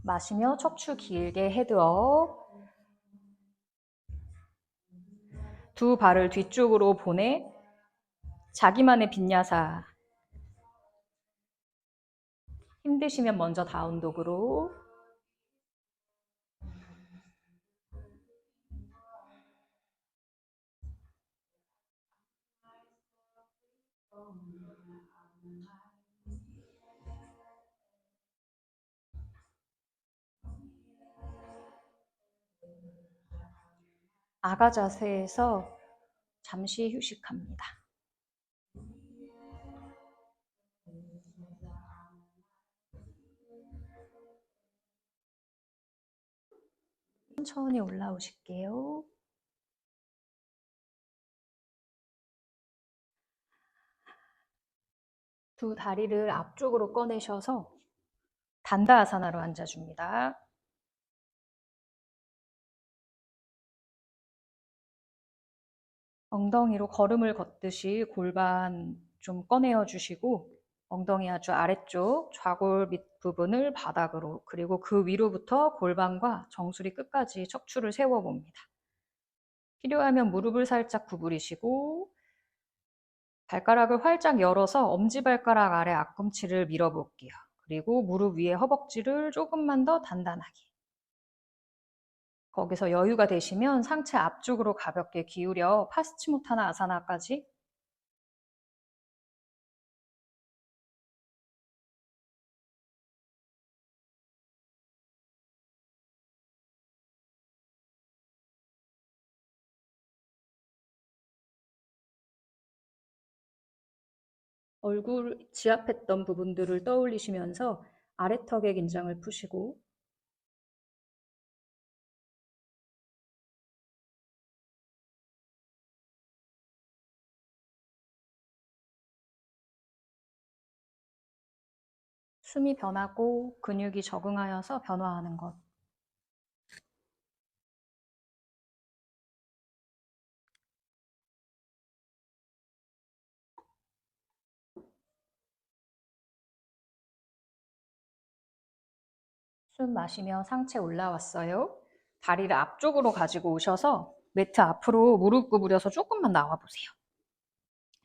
마시며 척추 길게 헤드업 두 발을 뒤쪽으로 보내 자기만의 빈야사 힘드시면 먼저 다운독으로 아가 자세에서 잠시 휴식합니다. 천천히 올라오실게요. 두 다리를 앞쪽으로 꺼내셔서 단다아사나로 앉아줍니다. 엉덩이로 걸음을 걷듯이 골반 좀 꺼내어 주시고 엉덩이 아주 아래쪽 좌골 밑 부분을 바닥으로 그리고 그 위로부터 골반과 정수리 끝까지 척추를 세워봅니다. 필요하면 무릎을 살짝 구부리시고 발가락을 활짝 열어서 엄지발가락 아래 앞꿈치를 밀어볼게요. 그리고 무릎 위에 허벅지를 조금만 더 단단하게 거기서 여유가 되시면 상체 앞쪽으로 가볍게 기울여 파스치모타나 아사나까지. 얼굴 지압했던 부분들을 떠올리시면서 아래턱의 긴장을 푸시고, 숨이 변하고 근육이 적응하여서 변화하는 것. 숨 마시며 상체 올라왔어요. 다리를 앞쪽으로 가지고 오셔서 매트 앞으로 무릎 구부려서 조금만 나와보세요.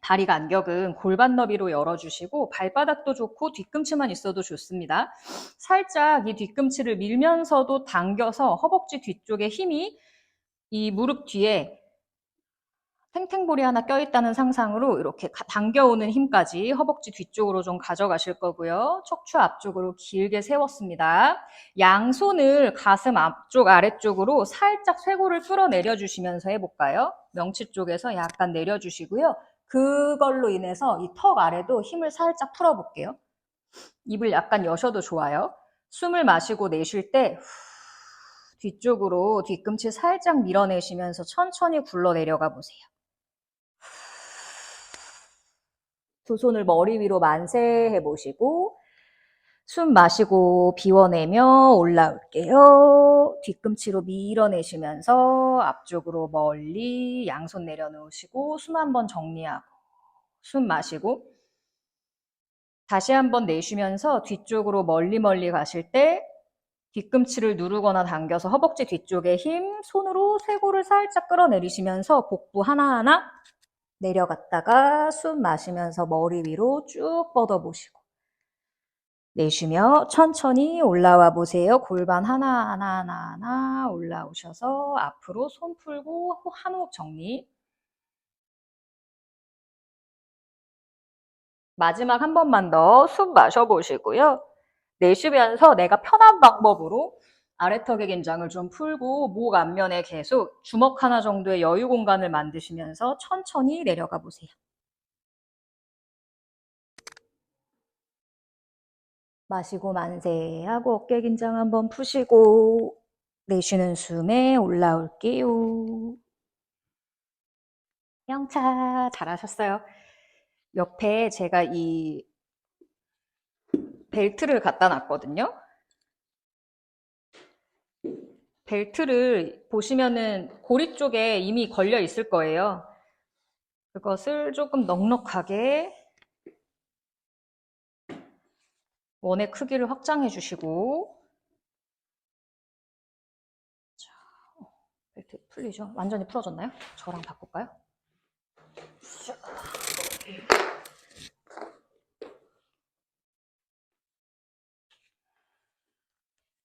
다리 간격은 골반 너비로 열어주시고 발바닥도 좋고 뒤꿈치만 있어도 좋습니다. 살짝 이 뒤꿈치를 밀면서도 당겨서 허벅지 뒤쪽에 힘이 이 무릎 뒤에 탱탱볼이 하나 껴있다는 상상으로 이렇게 당겨오는 힘까지 허벅지 뒤쪽으로 좀 가져가실 거고요. 척추 앞쪽으로 길게 세웠습니다. 양손을 가슴 앞쪽 아래쪽으로 살짝 쇄골을 끌어내려 주시면서 해볼까요? 명치 쪽에서 약간 내려주시고요. 그걸로 인해서 이 턱 아래도 힘을 살짝 풀어볼게요. 입을 약간 여셔도 좋아요. 숨을 마시고 내쉴 때 뒤쪽으로 뒤꿈치 살짝 밀어내시면서 천천히 굴러 내려가 보세요. 두 손을 머리 위로 만세해 보시고 숨 마시고 비워내며 올라올게요. 뒤꿈치로 밀어내시면서 앞쪽으로 멀리 양손 내려놓으시고 숨 한번 정리하고 숨 마시고 다시 한번 내쉬면서 뒤쪽으로 멀리 가실 때 뒤꿈치를 누르거나 당겨서 허벅지 뒤쪽에 힘, 손으로 쇄골을 살짝 끌어내리시면서 복부 하나하나 내려갔다가 숨 마시면서 머리 위로 쭉 뻗어보시고 내쉬며 천천히 올라와 보세요. 골반 하나 올라오셔서 앞으로 손 풀고 한 호흡 정리. 마지막 한 번만 더 숨 마셔보시고요. 내쉬면서 내가 편한 방법으로 아래턱의 긴장을 좀 풀고 목 앞면에 계속 주먹 하나 정도의 여유 공간을 만드시면서 천천히 내려가 보세요. 마시고 만세하고 어깨 긴장 한번 푸시고 내쉬는 숨에 올라올게요. 영차 잘하셨어요. 옆에 제가 이 벨트를 갖다 놨거든요. 벨트를 보시면은 고리 쪽에 이미 걸려 있을 거예요. 그것을 조금 넉넉하게 원의 크기를 확장해 주시고 자, 벨트 풀리죠? 완전히 풀어졌나요? 저랑 바꿀까요?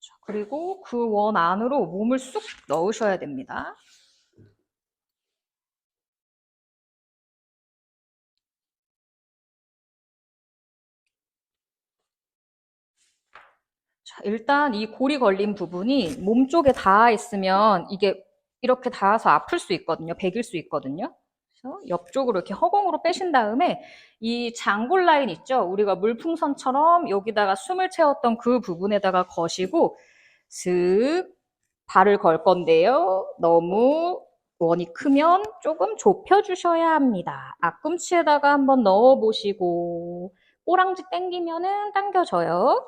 자, 그리고 그 원 안으로 몸을 쑥 넣으셔야 됩니다. 자, 일단 이 고리 걸린 부분이 몸 쪽에 닿아 있으면 이게 이렇게 닿아서 아플 수 있거든요. 베길 수 있거든요. 그래서 옆쪽으로 이렇게 허공으로 빼신 다음에 이 장골 라인 있죠? 우리가 물풍선처럼 여기다가 숨을 채웠던 그 부분에다가 거시고 슥 발을 걸 건데요. 너무 원이 크면 조금 좁혀주셔야 합니다. 앞꿈치에다가 한번 넣어보시고 꼬랑지 당기면은 당겨져요.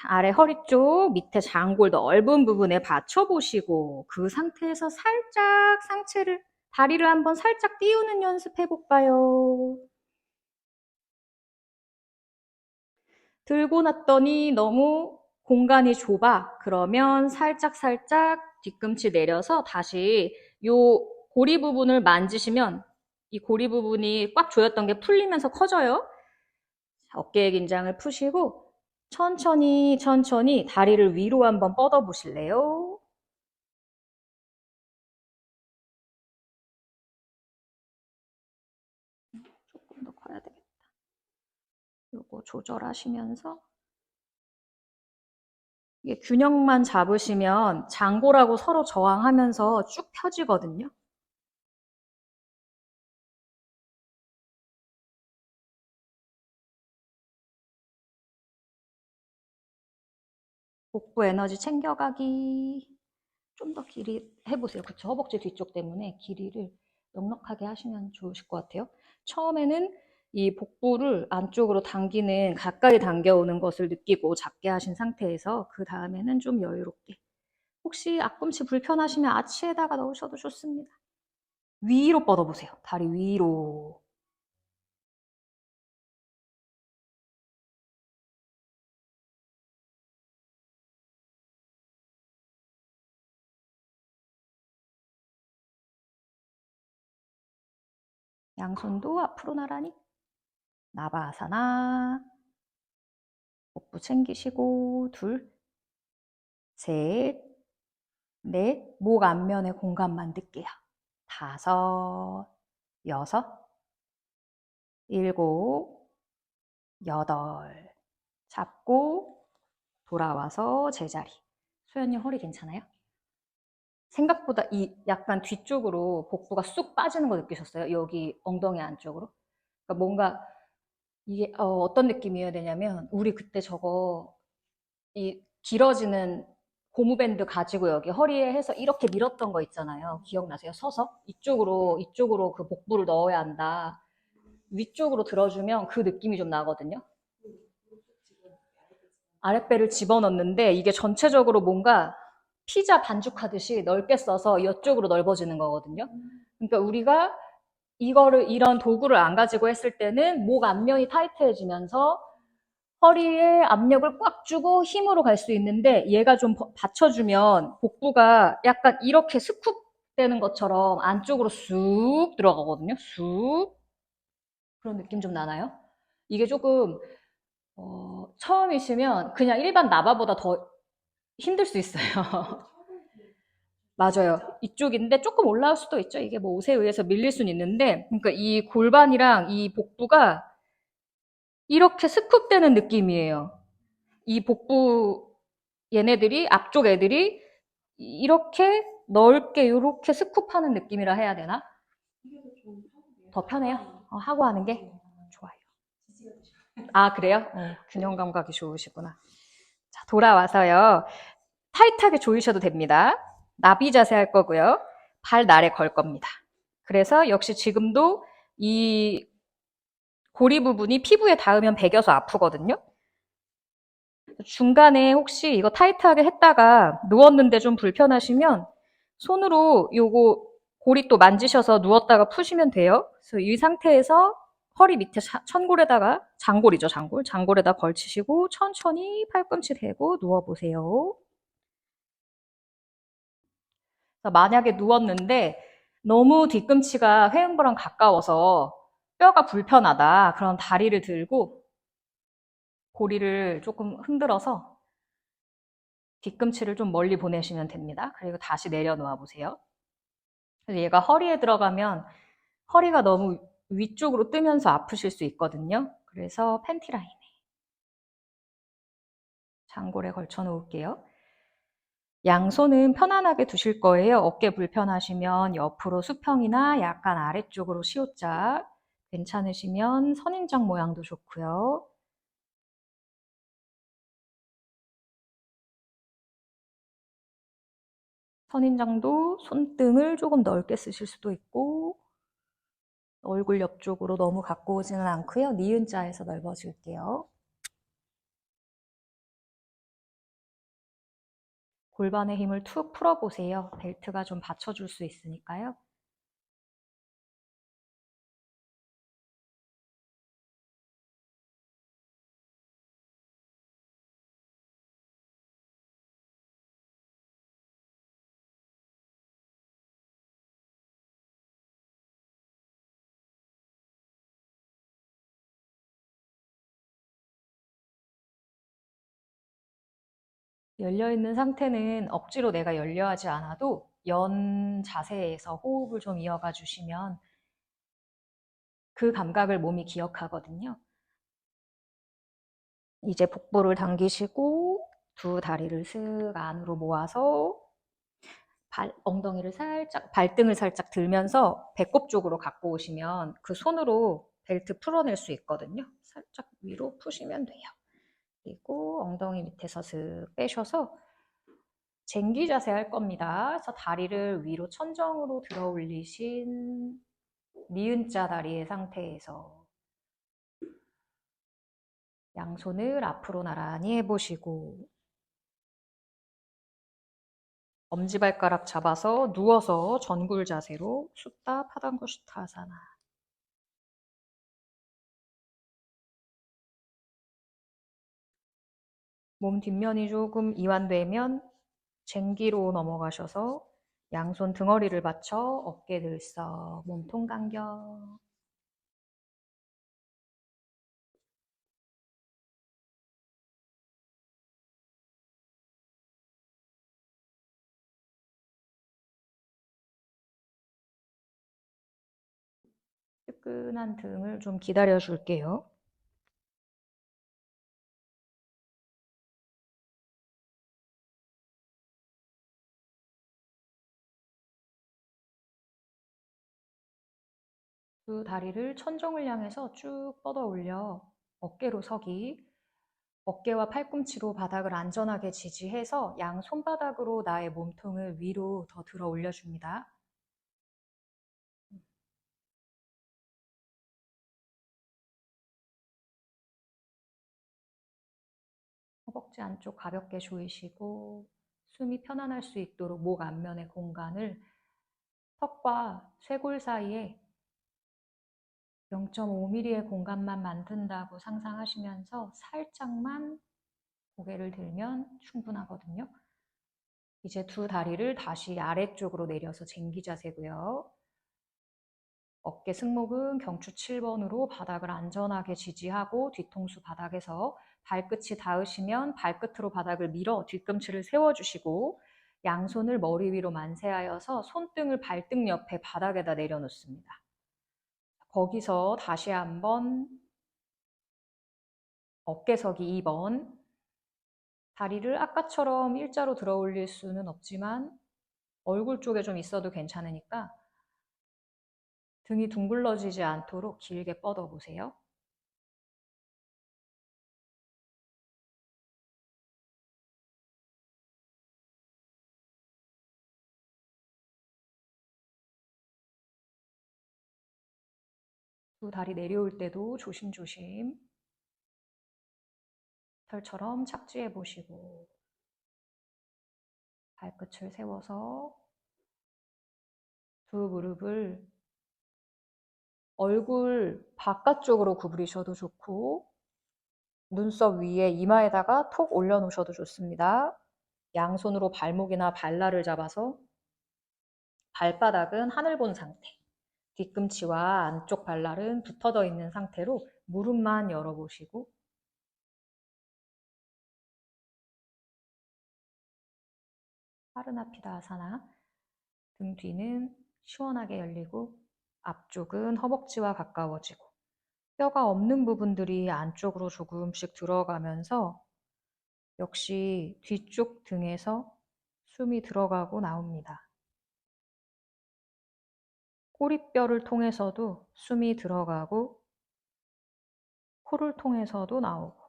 아래 허리 쪽 밑에 장골 넓은 부분에 받쳐보시고 그 상태에서 살짝 상체를 다리를 한번 살짝 띄우는 연습해 볼까요? 들고 났더니 너무 공간이 좁아. 그러면 살짝 뒤꿈치 내려서 다시 요 고리 부분을 만지시면 이 고리 부분이 꽉 조였던 게 풀리면서 커져요. 어깨의 긴장을 푸시고 천천히 다리를 위로 한번 뻗어 보실래요? 조절하시면서 이게 균형만 잡으시면 장골하고 서로 저항하면서 쭉 펴지거든요. 복부 에너지 챙겨가기. 좀 더 길이 해보세요. 그쵸? 허벅지 뒤쪽 때문에 길이를 넉넉하게 하시면 좋으실 것 같아요. 처음에는 이 복부를 안쪽으로 당기는, 가까이 당겨오는 것을 느끼고 작게 하신 상태에서 그 다음에는 좀 여유롭게. 혹시 앞꿈치 불편하시면 아치에다가 넣으셔도 좋습니다. 위로 뻗어보세요. 다리 위로. 양손도 앞으로 나란히. 나바아사나. 복부 챙기시고 둘, 셋, 넷. 목 앞면에 공간 만들게요. 다섯, 여섯, 일곱, 여덟. 잡고 돌아와서 제자리. 소연님 허리 괜찮아요? 생각보다 이 약간 뒤쪽으로 복부가 쑥 빠지는 거 느끼셨어요? 여기 엉덩이 안쪽으로? 그러니까 뭔가 이게 어떤 느낌이어야 되냐면 우리 그때 저거 이 길어지는 고무밴드 가지고 여기 허리에 해서 이렇게 밀었던 거 있잖아요. 기억나세요? 서서 이쪽으로 그 복부를 넣어야 한다. 위쪽으로 들어주면 그 느낌이 좀 나거든요. 아랫배를 집어넣는데 이게 전체적으로 뭔가 피자 반죽하듯이 넓게 써서 이쪽으로 넓어지는 거거든요. 그러니까 우리가 이런 도구를 안 가지고 했을 때는 목 앞면이 타이트해지면서 허리에 압력을 꽉 주고 힘으로 갈 수 있는데 얘가 좀 받쳐주면 복부가 약간 이렇게 스쿱 되는 것처럼 안쪽으로 쑥 들어가거든요. 쑥. 그런 느낌 좀 나나요? 이게 조금 처음이시면 그냥 일반 나바보다 더 힘들 수 있어요. 맞아요. 이쪽인데 조금 올라올 수도 있죠. 이게 뭐 옷에 의해서 밀릴 수는 있는데, 그러니까 이 골반이랑 이 복부가 이렇게 스쿱되는 느낌이에요. 이 복부 얘네들이 앞쪽 애들이 이렇게 넓게 이렇게 스쿱하는 느낌이라 해야 되나? 더 편해요? 하고 하는 게 좋아요. 아 그래요? 균형 감각이 좋으시구나. 자 돌아와서요. 타이트하게 조이셔도 됩니다. 나비 자세 할 거고요. 발 날에 걸 겁니다. 그래서 역시 지금도 이 고리 부분이 피부에 닿으면 배겨서 아프거든요. 중간에 혹시 이거 타이트하게 했다가 누웠는데 좀 불편하시면 손으로 요거 고리 또 만지셔서 누웠다가 푸시면 돼요. 그래서 이 상태에서 허리 밑에 천골에다가 장골이죠, 장골. 장골에다 걸치시고 천천히 팔꿈치 대고 누워보세요. 만약에 누웠는데 너무 뒤꿈치가 회음부랑 가까워서 뼈가 불편하다. 그럼 다리를 들고 고리를 조금 흔들어서 뒤꿈치를 좀 멀리 보내시면 됩니다. 그리고 다시 내려놓아 보세요. 얘가 허리에 들어가면 허리가 너무 위쪽으로 뜨면서 아프실 수 있거든요. 그래서 팬티 라인에 장골에 걸쳐 놓을게요. 양손은 편안하게 두실 거예요. 어깨 불편하시면 옆으로 수평이나 약간 아래쪽으로 시옷자, 괜찮으시면 선인장 모양도 좋고요. 선인장도 손등을 조금 넓게 쓰실 수도 있고 얼굴 옆쪽으로 너무 갖고 오지는 않고요. 니은자에서 넓어줄게요. 골반의 힘을 툭 풀어보세요. 벨트가 좀 받쳐줄 수 있으니까요. 열려있는 상태는 억지로 내가 열려하지 않아도 연 자세에서 호흡을 좀 이어가 주시면 그 감각을 몸이 기억하거든요. 이제 복부를 당기시고 두 다리를 슥 안으로 모아서 엉덩이를 살짝, 발등을 살짝 들면서 배꼽 쪽으로 갖고 오시면 그 손으로 벨트 풀어낼 수 있거든요. 살짝 위로 푸시면 돼요. 그리고 엉덩이 밑에서 슥 빼셔서 쟁기 자세 할 겁니다. 그래서 다리를 위로 천정으로 들어 올리신 니은자 다리의 상태에서 양손을 앞으로 나란히 해보시고 엄지발가락 잡아서 누워서 전굴 자세로 수타 파단구시타사나. 몸 뒷면이 조금 이완되면 쟁기로 넘어가셔서 양손 등허리를 받쳐 어깨 들썩 몸통 간격. 뜨끈한 등을 좀 기다려 줄게요. 두 다리를 천정을 향해서 쭉 뻗어 올려 어깨로 서기. 어깨와 팔꿈치로 바닥을 안전하게 지지해서 양 손바닥으로 나의 몸통을 위로 더 들어 올려줍니다. 허벅지 안쪽 가볍게 조이시고 숨이 편안할 수 있도록 목 앞면의 공간을 턱과 쇄골 사이에 0.5mm의 공간만 만든다고 상상하시면서 살짝만 고개를 들면 충분하거든요. 이제 두 다리를 다시 아래쪽으로 내려서 쟁기 자세고요. 어깨 승모근 경추 7번으로 바닥을 안전하게 지지하고 뒤통수 바닥에서 발끝이 닿으시면 발끝으로 바닥을 밀어 뒤꿈치를 세워주시고 양손을 머리 위로 만세하여서 손등을 발등 옆에 바닥에다 내려놓습니다. 거기서 다시 한번 어깨서기 2번. 다리를 아까처럼 일자로 들어 올릴 수는 없지만 얼굴 쪽에 좀 있어도 괜찮으니까 등이 둥글러지지 않도록 길게 뻗어 보세요. 두 다리 내려올 때도 조심조심 털처럼 착지해 보시고 발끝을 세워서 두 무릎을 얼굴 바깥쪽으로 구부리셔도 좋고 눈썹 위에 이마에다가 톡 올려놓으셔도 좋습니다. 양손으로 발목이나 발날을 잡아서 발바닥은 하늘 본 상태, 뒤꿈치와 안쪽 발날은 붙어져 있는 상태로 무릎만 열어보시고 파르나피다하사나. 등 뒤는 시원하게 열리고 앞쪽은 허벅지와 가까워지고 뼈가 없는 부분들이 안쪽으로 조금씩 들어가면서 역시 뒤쪽 등에서 숨이 들어가고 나옵니다. 꼬리뼈를 통해서도 숨이 들어가고 코를 통해서도 나오고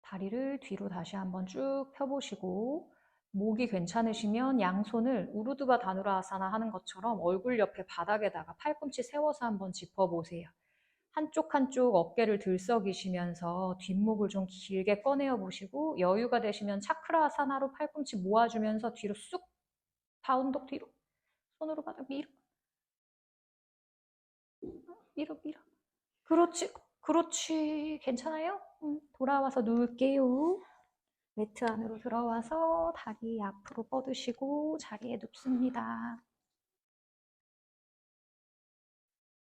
다리를 뒤로 다시 한번 쭉 펴보시고 목이 괜찮으시면 양손을 우르드바 다누라아사나 하는 것처럼 얼굴 옆에 바닥에다가 팔꿈치 세워서 한번 짚어보세요. 한쪽 한쪽 어깨를 들썩이시면서 뒷목을 좀 길게 꺼내어 보시고 여유가 되시면 차크라아사나로 팔꿈치 모아주면서 뒤로 쑥 다운독 뒤로 손으로 바닥 밀어 밀어 밀어. 그렇지 그렇지 괜찮아요? 돌아와서 누울게요. 매트 안으로 들어와서 다리 앞으로 뻗으시고 자리에 눕습니다.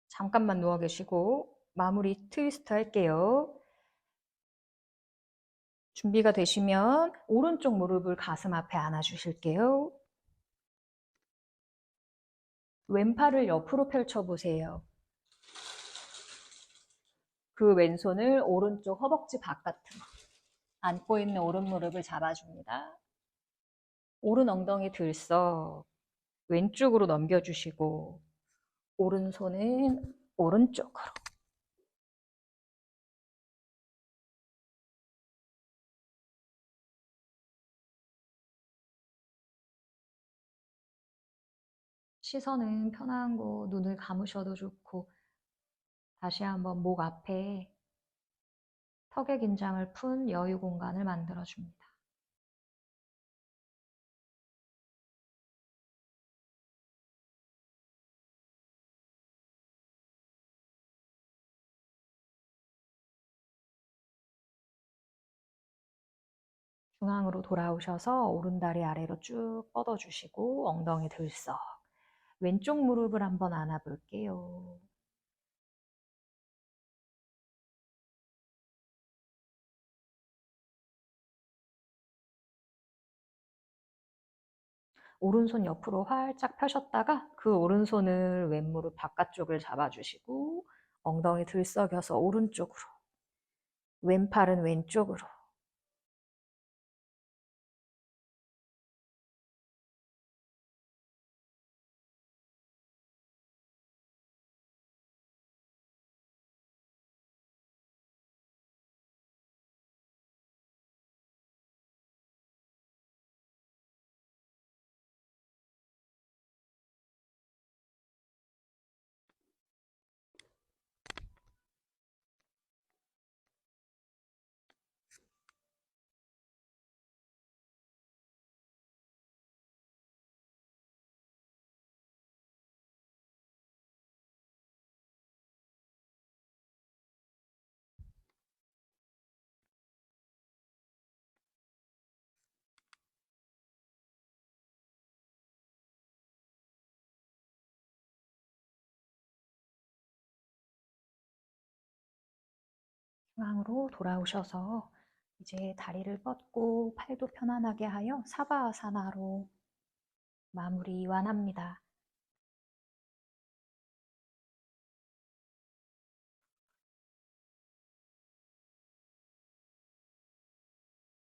잠깐만 누워 계시고 마무리 트위스트 할게요. 준비가 되시면 오른쪽 무릎을 가슴 앞에 안아주실게요. 왼팔을 옆으로 펼쳐보세요. 그 왼손을 오른쪽 허벅지 바깥으로 안고 있는 오른 무릎을 잡아줍니다. 오른 엉덩이 들썩 왼쪽으로 넘겨주시고 오른손은 오른쪽으로 시선은 편한 곳 눈을 감으셔도 좋고 다시 한번 목 앞에 턱의 긴장을 푼 여유 공간을 만들어줍니다. 중앙으로 돌아오셔서 오른다리 아래로 쭉 뻗어주시고 엉덩이 들썩 왼쪽 무릎을 한번 안아볼게요. 오른손 옆으로 활짝 펴셨다가 그 오른손을 왼무릎 바깥쪽을 잡아주시고 엉덩이 들썩여서 오른쪽으로 왼팔은 왼쪽으로 중앙으로 돌아오셔서 이제 다리를 뻗고 팔도 편안하게 하여 사바아사나로 마무리 완합니다.